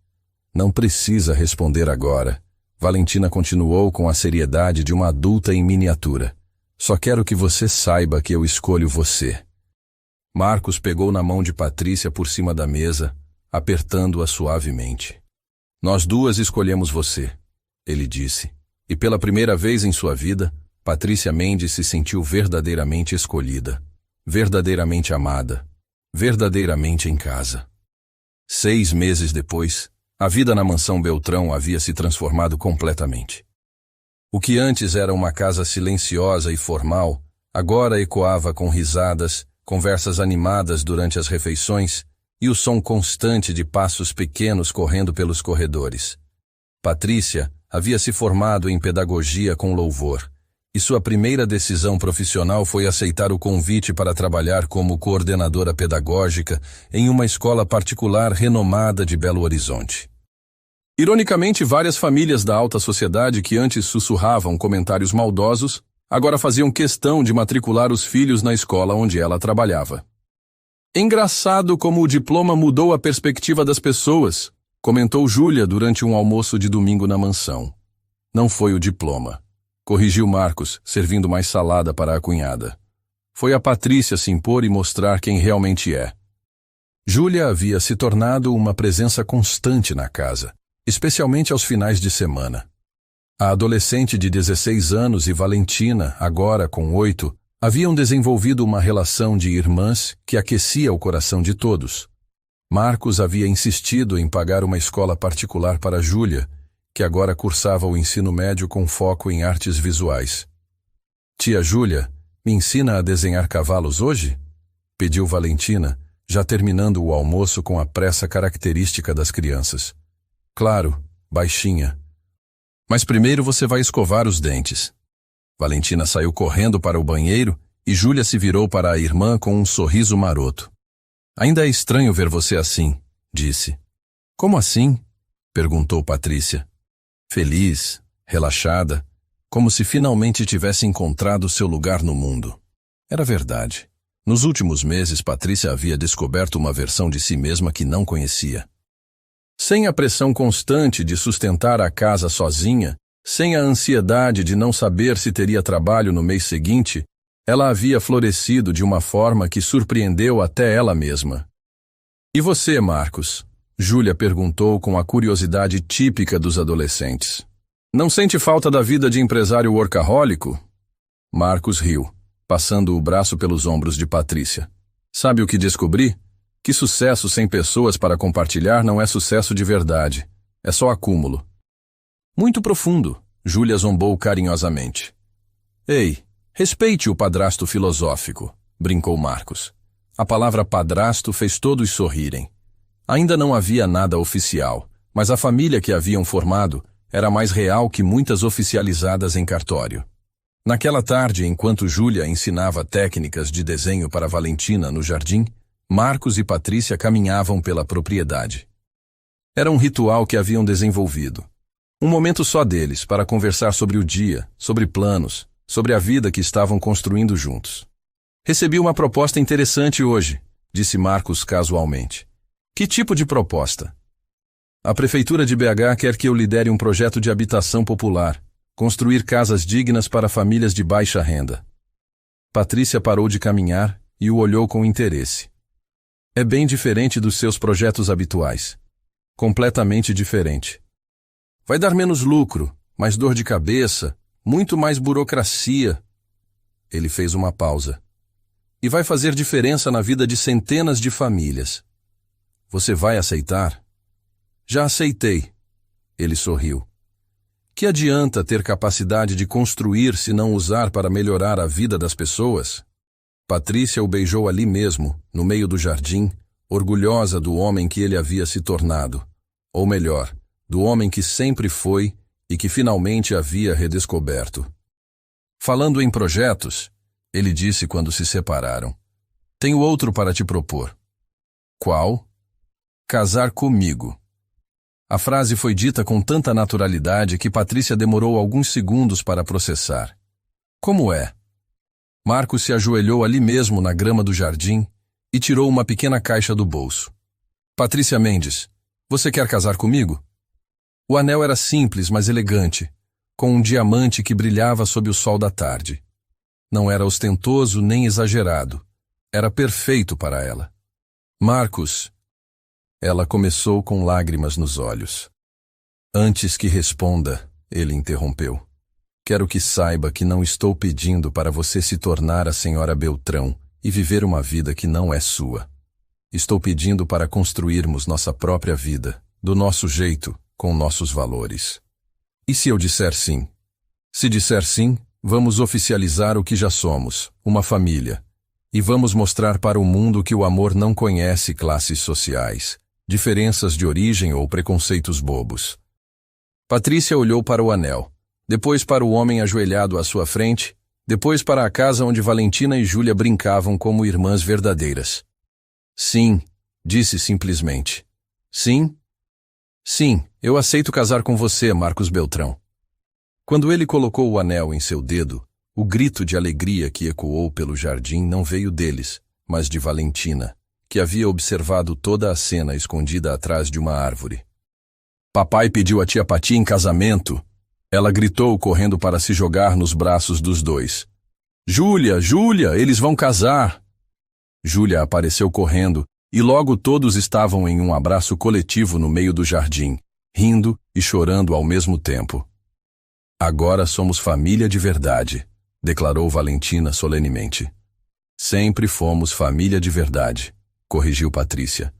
[SPEAKER 1] não precisa responder agora. Valentina continuou com a seriedade de uma adulta em miniatura. Só quero que você saiba que eu escolho você. Marcos pegou na mão de Patrícia por cima da mesa, apertando-a suavemente. Nós duas escolhemos você, ele disse. E pela primeira vez em sua vida, Patrícia Mendes se sentiu verdadeiramente escolhida, verdadeiramente amada, verdadeiramente em casa. 6 meses depois, a vida na mansão Beltrão havia se transformado completamente. O que antes era uma casa silenciosa e formal, agora ecoava com risadas, conversas animadas durante as refeições e o som constante de passos pequenos correndo pelos corredores. Patrícia havia se formado em pedagogia com louvor, e sua primeira decisão profissional foi aceitar o convite para trabalhar como coordenadora pedagógica em uma escola particular renomada de Belo Horizonte. Ironicamente, várias famílias da alta sociedade que antes sussurravam comentários maldosos, agora faziam questão de matricular os filhos na escola onde ela trabalhava. Engraçado como o diploma mudou a perspectiva das pessoas, comentou Júlia durante um almoço de domingo na mansão. Não foi o diploma, corrigiu Marcos, servindo mais salada para a cunhada. Foi a Patrícia se impor e mostrar quem realmente é. Júlia havia se tornado uma presença constante na casa, especialmente aos finais de semana. A adolescente de 16 anos e Valentina, agora com 8, haviam desenvolvido uma relação de irmãs que aquecia o coração de todos. Marcos havia insistido em pagar uma escola particular para Júlia, que agora cursava o ensino médio com foco em artes visuais. Tia Júlia, me ensina a desenhar cavalos hoje? Pediu Valentina, já terminando o almoço com a pressa característica das crianças. Claro, baixinha. Mas primeiro você vai escovar os dentes. Valentina saiu correndo para o banheiro e Júlia se virou para a irmã com um sorriso maroto. Ainda é estranho ver você assim, disse. Como assim? Perguntou Patrícia. Feliz, relaxada, como se finalmente tivesse encontrado seu lugar no mundo. Era verdade. Nos últimos meses, Patrícia havia descoberto uma versão de si mesma que não conhecia. Sem a pressão constante de sustentar a casa sozinha, sem a ansiedade de não saber se teria trabalho no mês seguinte, ela havia florescido de uma forma que surpreendeu até ela mesma. E você, Marcos? Júlia perguntou com a curiosidade típica dos adolescentes. Não sente falta da vida de empresário workahólico? Marcos riu, passando o braço pelos ombros de Patrícia. Sabe o que descobri? Que sucesso sem pessoas para compartilhar não é sucesso de verdade. É só acúmulo. Muito profundo, Júlia zombou carinhosamente. Ei, respeite o padrasto filosófico, brincou Marcos. A palavra padrasto fez todos sorrirem. Ainda não havia nada oficial, mas a família que haviam formado era mais real que muitas oficializadas em cartório. Naquela tarde, enquanto Júlia ensinava técnicas de desenho para Valentina no jardim, Marcos e Patrícia caminhavam pela propriedade. Era um ritual que haviam desenvolvido. Um momento só deles para conversar sobre o dia, sobre planos, sobre a vida que estavam construindo juntos. Recebi uma proposta interessante hoje, disse Marcos casualmente. Que tipo de proposta? A Prefeitura de BH quer que eu lidere um projeto de habitação popular, construir casas dignas para famílias de baixa renda. Patrícia parou de caminhar e o olhou com interesse. É bem diferente dos seus projetos habituais. Completamente diferente. Vai dar menos lucro, mais dor de cabeça, muito mais burocracia. Ele fez uma pausa. E vai fazer diferença na vida de centenas de famílias. Você vai aceitar? Já aceitei. Ele sorriu. Que adianta ter capacidade de construir se não usar para melhorar a vida das pessoas? Patrícia o beijou ali mesmo, no meio do jardim, orgulhosa do homem que ele havia se tornado. Ou melhor, do homem que sempre foi e que finalmente havia redescoberto. Falando em projetos, ele disse quando se separaram. Tenho outro para te propor. Qual? Casar comigo. A frase foi dita com tanta naturalidade que Patrícia demorou alguns segundos para processar. Como é? Marcos se ajoelhou ali mesmo na grama do jardim e tirou uma pequena caixa do bolso. Patrícia Mendes, você quer casar comigo? O anel era simples, mas elegante, com um diamante que brilhava sob o sol da tarde. Não era ostentoso nem exagerado. Era perfeito para ela. Marcos. Ela começou com lágrimas nos olhos. Antes que responda, ele interrompeu. Quero que saiba que não estou pedindo para você se tornar a senhora Beltrão e viver uma vida que não é sua. Estou pedindo para construirmos nossa própria vida, do nosso jeito, com nossos valores. E se eu disser sim? Se disser sim, vamos oficializar o que já somos, uma família. E vamos mostrar para o mundo que o amor não conhece classes sociais, diferenças de origem ou preconceitos bobos. Patrícia olhou para o anel, depois para o homem ajoelhado à sua frente, depois para a casa onde Valentina e Júlia brincavam como irmãs verdadeiras. Sim, disse simplesmente. Sim? Sim, eu aceito casar com você, Marcos Beltrão. Quando ele colocou o anel em seu dedo, o grito de alegria que ecoou pelo jardim não veio deles, mas de Valentina, que havia observado toda a cena escondida atrás de uma árvore. Papai pediu a tia Pati em casamento. Ela gritou correndo para se jogar nos braços dos dois. Júlia, Júlia, eles vão casar! Júlia apareceu correndo e logo todos estavam em um abraço coletivo no meio do jardim, rindo e chorando ao mesmo tempo. Agora somos família de verdade, declarou Valentina solenemente. Sempre fomos família de verdade, corrigiu Patrícia.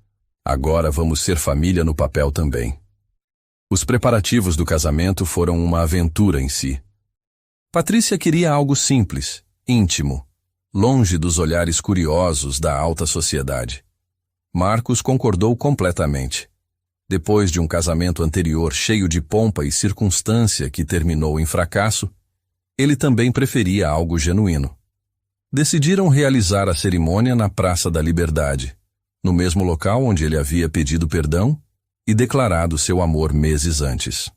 [SPEAKER 1] Agora vamos ser família no papel também. Os preparativos do casamento foram uma aventura em si. Patrícia queria algo simples, íntimo, longe dos olhares curiosos da alta sociedade. Marcos concordou completamente. Depois de um casamento anterior cheio de pompa e circunstância que terminou em fracasso, ele também preferia algo genuíno. Decidiram realizar a cerimônia na Praça da Liberdade, no mesmo local onde ele havia pedido perdão e declarado seu amor meses antes.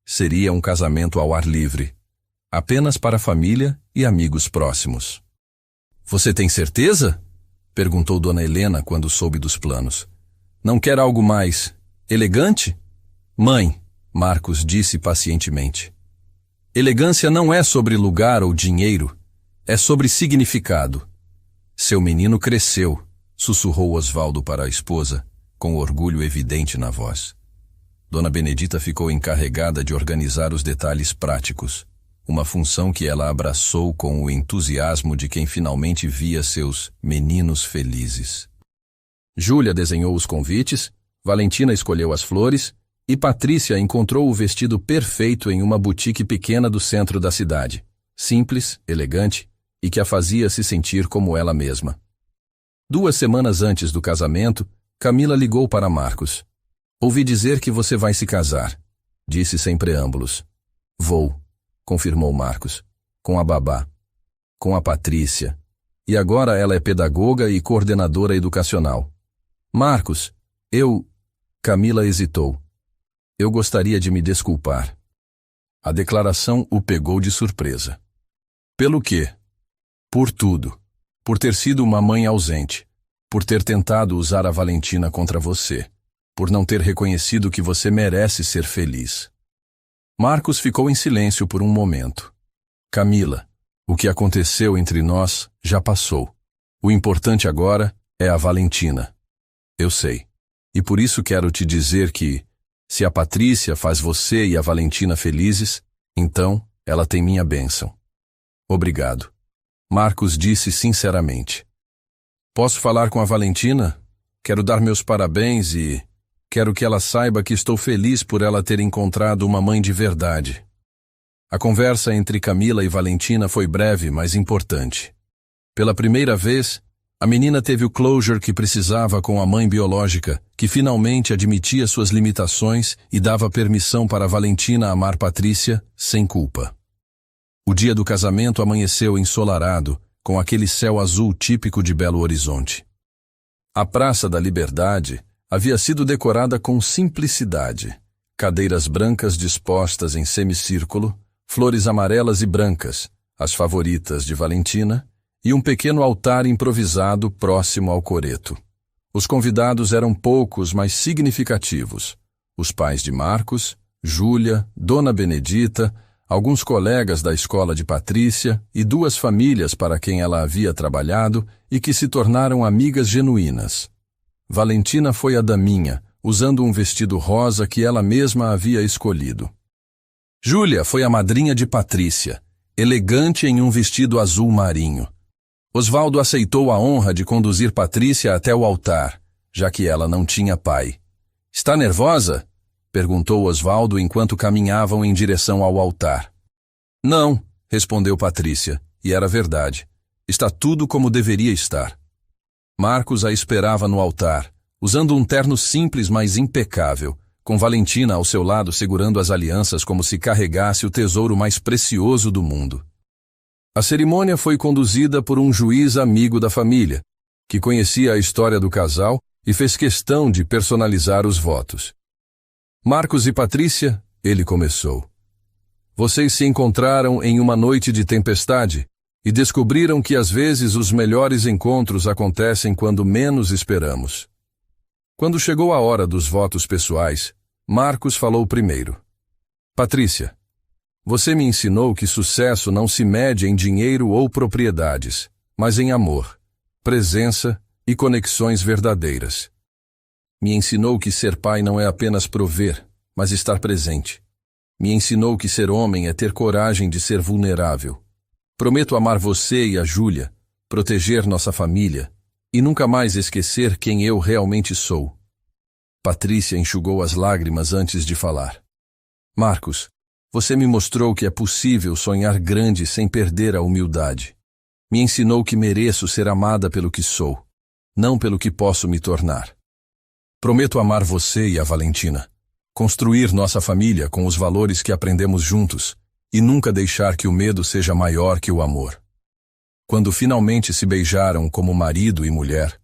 [SPEAKER 1] Seria um casamento ao ar livre, apenas para a família e amigos próximos. Você tem certeza? Perguntou Dona Helena quando soube dos planos. Não quer algo mais elegante? Mãe, Marcos disse pacientemente. Elegância não é sobre lugar ou dinheiro, é sobre significado. Seu menino cresceu, sussurrou Osvaldo para a esposa, com orgulho evidente na voz. Dona Benedita ficou encarregada de organizar os detalhes práticos, uma função que ela abraçou com o entusiasmo de quem finalmente via seus meninos felizes. Júlia desenhou os convites, Valentina escolheu as flores e Patrícia encontrou o vestido perfeito em uma boutique pequena do centro da cidade, simples, elegante e que a fazia se sentir como ela mesma. 2 semanas antes do casamento, Camila ligou para Marcos. Ouvi dizer que você vai se casar, disse sem preâmbulos. Vou, confirmou Marcos, com a babá, com a Patrícia, e agora ela é pedagoga e coordenadora educacional. Marcos, Camila hesitou. Eu gostaria de me desculpar. A declaração o pegou de surpresa. Pelo quê? Por tudo. Por ter sido uma mãe ausente. Por ter tentado usar a Valentina contra você. Por não ter reconhecido que você merece ser feliz. Marcos ficou em silêncio por um momento. Camila, o que aconteceu entre nós já passou. O importante agora é a Valentina. Eu sei. E por isso quero te dizer que, se a Patrícia faz você e a Valentina felizes, então ela tem minha bênção. Obrigado. Marcos disse sinceramente. Posso falar com a Valentina? Quero dar meus parabéns e quero que ela saiba que estou feliz por ela ter encontrado uma mãe de verdade. A conversa entre Camila e Valentina foi breve, mas importante. Pela primeira vez, a menina teve o closure que precisava com a mãe biológica, que finalmente admitia suas limitações e dava permissão para Valentina amar Patrícia sem culpa. O dia do casamento amanheceu ensolarado, com aquele céu azul típico de Belo Horizonte. A Praça da Liberdade havia sido decorada com simplicidade. Cadeiras brancas dispostas em semicírculo, flores amarelas e brancas, as favoritas de Valentina, e um pequeno altar improvisado próximo ao coreto. Os convidados eram poucos, mas significativos. Os pais de Marcos, Júlia, Dona Benedita, alguns colegas da escola de Patrícia e duas famílias para quem ela havia trabalhado e que se tornaram amigas genuínas. Valentina foi a daminha, usando um vestido rosa que ela mesma havia escolhido. Júlia foi a madrinha de Patrícia, elegante em um vestido azul marinho. Osvaldo aceitou a honra de conduzir Patrícia até o altar, já que ela não tinha pai. "Está nervosa?" perguntou Osvaldo enquanto caminhavam em direção ao altar. "Não", respondeu Patrícia, e era verdade. Está tudo como deveria estar. Marcos a esperava no altar, usando um terno simples, mas impecável, com Valentina ao seu lado segurando as alianças como se carregasse o tesouro mais precioso do mundo. A cerimônia foi conduzida por um juiz amigo da família, que conhecia a história do casal e fez questão de personalizar os votos. "Marcos e Patrícia", ele começou. "Vocês se encontraram em uma noite de tempestade e descobriram que às vezes os melhores encontros acontecem quando menos esperamos." Quando chegou a hora dos votos pessoais, Marcos falou primeiro. "Patrícia, você me ensinou que sucesso não se mede em dinheiro ou propriedades, mas em amor, presença e conexões verdadeiras. Me ensinou que ser pai não é apenas prover, mas estar presente. Me ensinou que ser homem é ter coragem de ser vulnerável. Prometo amar você e a Júlia, proteger nossa família e nunca mais esquecer quem eu realmente sou." Patrícia enxugou as lágrimas antes de falar. "Marcos, você me mostrou que é possível sonhar grande sem perder a humildade. Me ensinou que mereço ser amada pelo que sou, não pelo que posso me tornar. Prometo amar você e a Valentina, construir nossa família com os valores que aprendemos juntos e nunca deixar que o medo seja maior que o amor." Quando finalmente se beijaram como marido e mulher,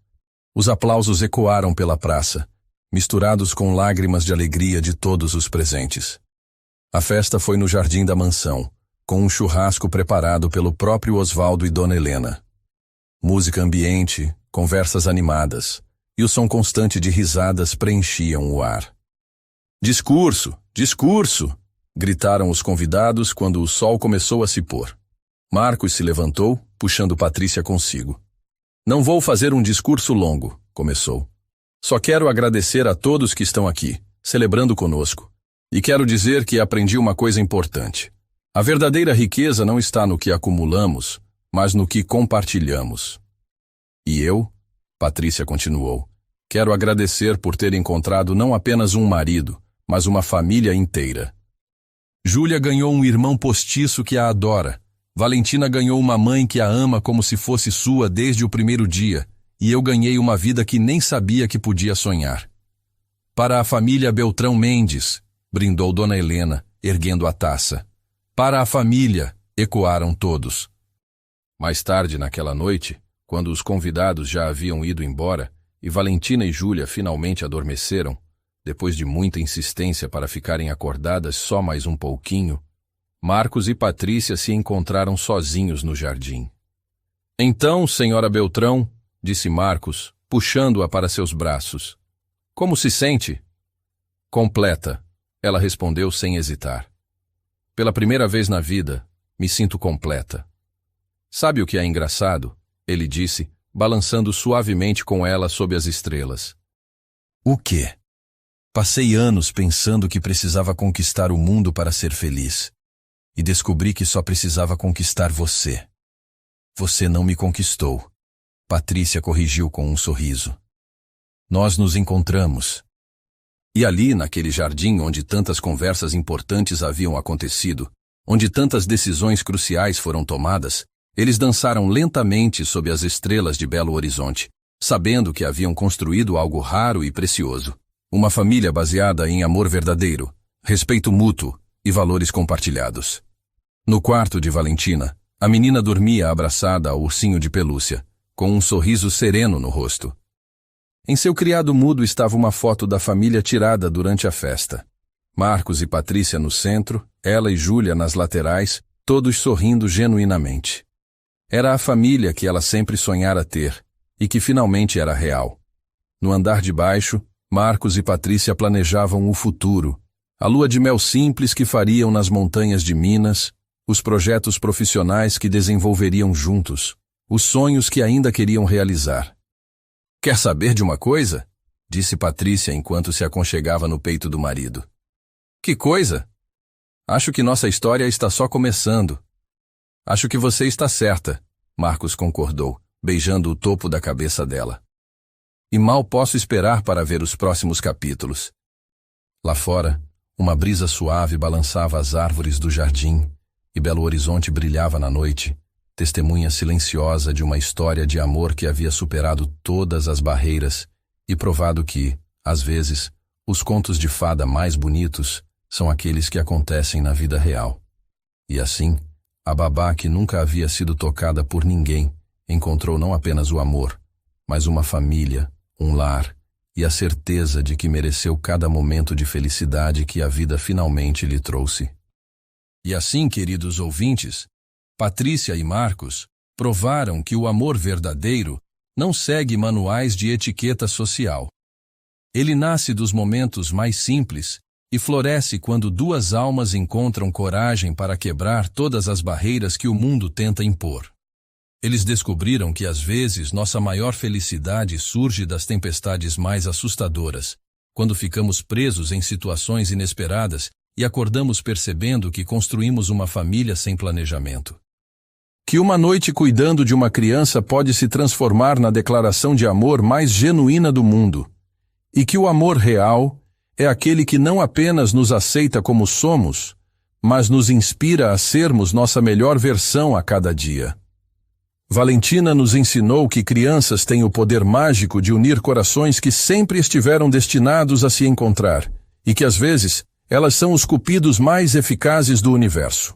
[SPEAKER 1] os aplausos ecoaram pela praça, misturados com lágrimas de alegria de todos os presentes. A festa foi no jardim da mansão, com um churrasco preparado pelo próprio Osvaldo e Dona Helena. Música ambiente, conversas animadas, e o som constante de risadas preenchiam o ar. "Discurso! Discurso!" gritaram os convidados quando o sol começou a se pôr. Marcos se levantou, puxando Patrícia consigo. "Não vou fazer um discurso longo", começou. "Só quero agradecer a todos que estão aqui, celebrando conosco. E quero dizer que aprendi uma coisa importante. A verdadeira riqueza não está no que acumulamos, mas no que compartilhamos. E eu", Patrícia continuou, "quero agradecer por ter encontrado não apenas um marido, mas uma família inteira. Júlia ganhou um irmão postiço que a adora. Valentina ganhou uma mãe que a ama como se fosse sua desde o primeiro dia, e eu ganhei uma vida que nem sabia que podia sonhar. Para a família Beltrão Mendes", brindou Dona Helena, erguendo a taça. "Para a família", ecoaram todos. Mais tarde naquela noite, quando os convidados já haviam ido embora e Valentina e Júlia finalmente adormeceram, depois de muita insistência para ficarem acordadas só mais um pouquinho, Marcos e Patrícia se encontraram sozinhos no jardim. "Então, senhora Beltrão", disse Marcos, puxando-a para seus braços, "como se sente?" "Completa", ela respondeu sem hesitar. "Pela primeira vez na vida, me sinto completa." "Sabe o que é engraçado?", ele disse, balançando suavemente com ela sob as estrelas. "O quê?" "Passei anos pensando que precisava conquistar o mundo para ser feliz. E descobri que só precisava conquistar você. Você não me conquistou", Patrícia corrigiu com um sorriso. "Nós nos encontramos." E ali, naquele jardim onde tantas conversas importantes haviam acontecido, onde tantas decisões cruciais foram tomadas, eles dançaram lentamente sob as estrelas de Belo Horizonte, sabendo que haviam construído algo raro e precioso. Uma família baseada em amor verdadeiro, respeito mútuo e valores compartilhados. No quarto de Valentina, a menina dormia abraçada ao ursinho de pelúcia, com um sorriso sereno no rosto. Em seu criado mudo estava uma foto da família tirada durante a festa. Marcos e Patrícia no centro, ela e Júlia nas laterais, todos sorrindo genuinamente. Era a família que ela sempre sonhara ter, e que finalmente era real. No andar de baixo, Marcos e Patrícia planejavam o futuro, a lua de mel simples que fariam nas montanhas de Minas, os projetos profissionais que desenvolveriam juntos, os sonhos que ainda queriam realizar. "Quer saber de uma coisa?" disse Patrícia enquanto se aconchegava no peito do marido. "Que coisa? Acho que nossa história está só começando." "Acho que você está certa", Marcos concordou, beijando o topo da cabeça dela. "E mal posso esperar para ver os próximos capítulos." Lá fora, uma brisa suave balançava as árvores do jardim, e Belo Horizonte brilhava na noite, testemunha silenciosa de uma história de amor que havia superado todas as barreiras e provado que, às vezes, os contos de fada mais bonitos são aqueles que acontecem na vida real. E assim, a babá que nunca havia sido tocada por ninguém encontrou não apenas o amor, mas uma família, um lar e a certeza de que mereceu cada momento de felicidade que a vida finalmente lhe trouxe. E assim, queridos ouvintes, Patrícia e Marcos provaram que o amor verdadeiro não segue manuais de etiqueta social. Ele nasce dos momentos mais simples e floresce quando duas almas encontram coragem para quebrar todas as barreiras que o mundo tenta impor. Eles descobriram que às vezes nossa maior felicidade surge das tempestades mais assustadoras, quando ficamos presos em situações inesperadas e acordamos percebendo que construímos uma família sem planejamento. Que uma noite cuidando de uma criança pode se transformar na declaração de amor mais genuína do mundo. E que o amor real é aquele que não apenas nos aceita como somos, mas nos inspira a sermos nossa melhor versão a cada dia. Valentina nos ensinou que crianças têm o poder mágico de unir corações que sempre estiveram destinados a se encontrar, e que às vezes elas são os cupidos mais eficazes do universo.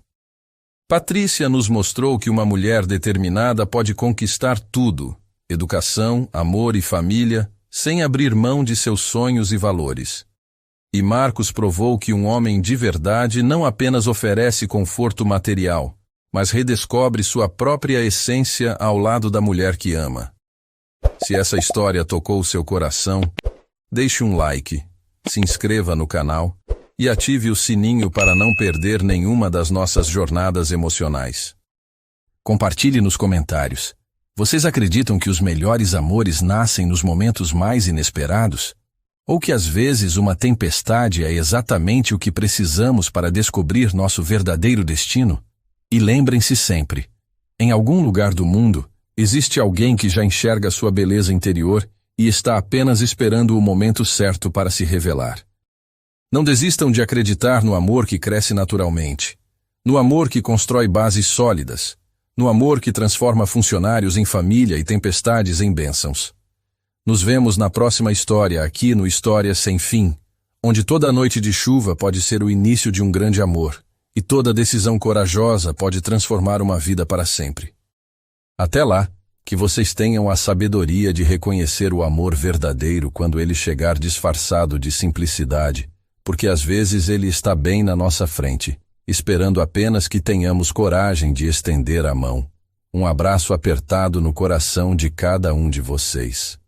[SPEAKER 1] Patrícia nos mostrou que uma mulher determinada pode conquistar tudo, educação, amor e família, sem abrir mão de seus sonhos e valores. E Marcos provou que um homem de verdade não apenas oferece conforto material, mas redescobre sua própria essência ao lado da mulher que ama. Se essa história tocou seu coração, deixe um like, se inscreva no canal e ative o sininho para não perder nenhuma das nossas jornadas emocionais. Compartilhe nos comentários. Vocês acreditam que os melhores amores nascem nos momentos mais inesperados? Ou que às vezes uma tempestade é exatamente o que precisamos para descobrir nosso verdadeiro destino? E lembrem-se sempre, em algum lugar do mundo, existe alguém que já enxerga sua beleza interior e está apenas esperando o momento certo para se revelar. Não desistam de acreditar no amor que cresce naturalmente, no amor que constrói bases sólidas, no amor que transforma funcionários em família e tempestades em bênçãos. Nos vemos na próxima história aqui no Histórias Sem Fim, onde toda noite de chuva pode ser o início de um grande amor, e toda decisão corajosa pode transformar uma vida para sempre. Até lá, que vocês tenham a sabedoria de reconhecer o amor verdadeiro quando ele chegar disfarçado de simplicidade, porque às vezes ele está bem na nossa frente, esperando apenas que tenhamos coragem de estender a mão. Um abraço apertado no coração de cada um de vocês.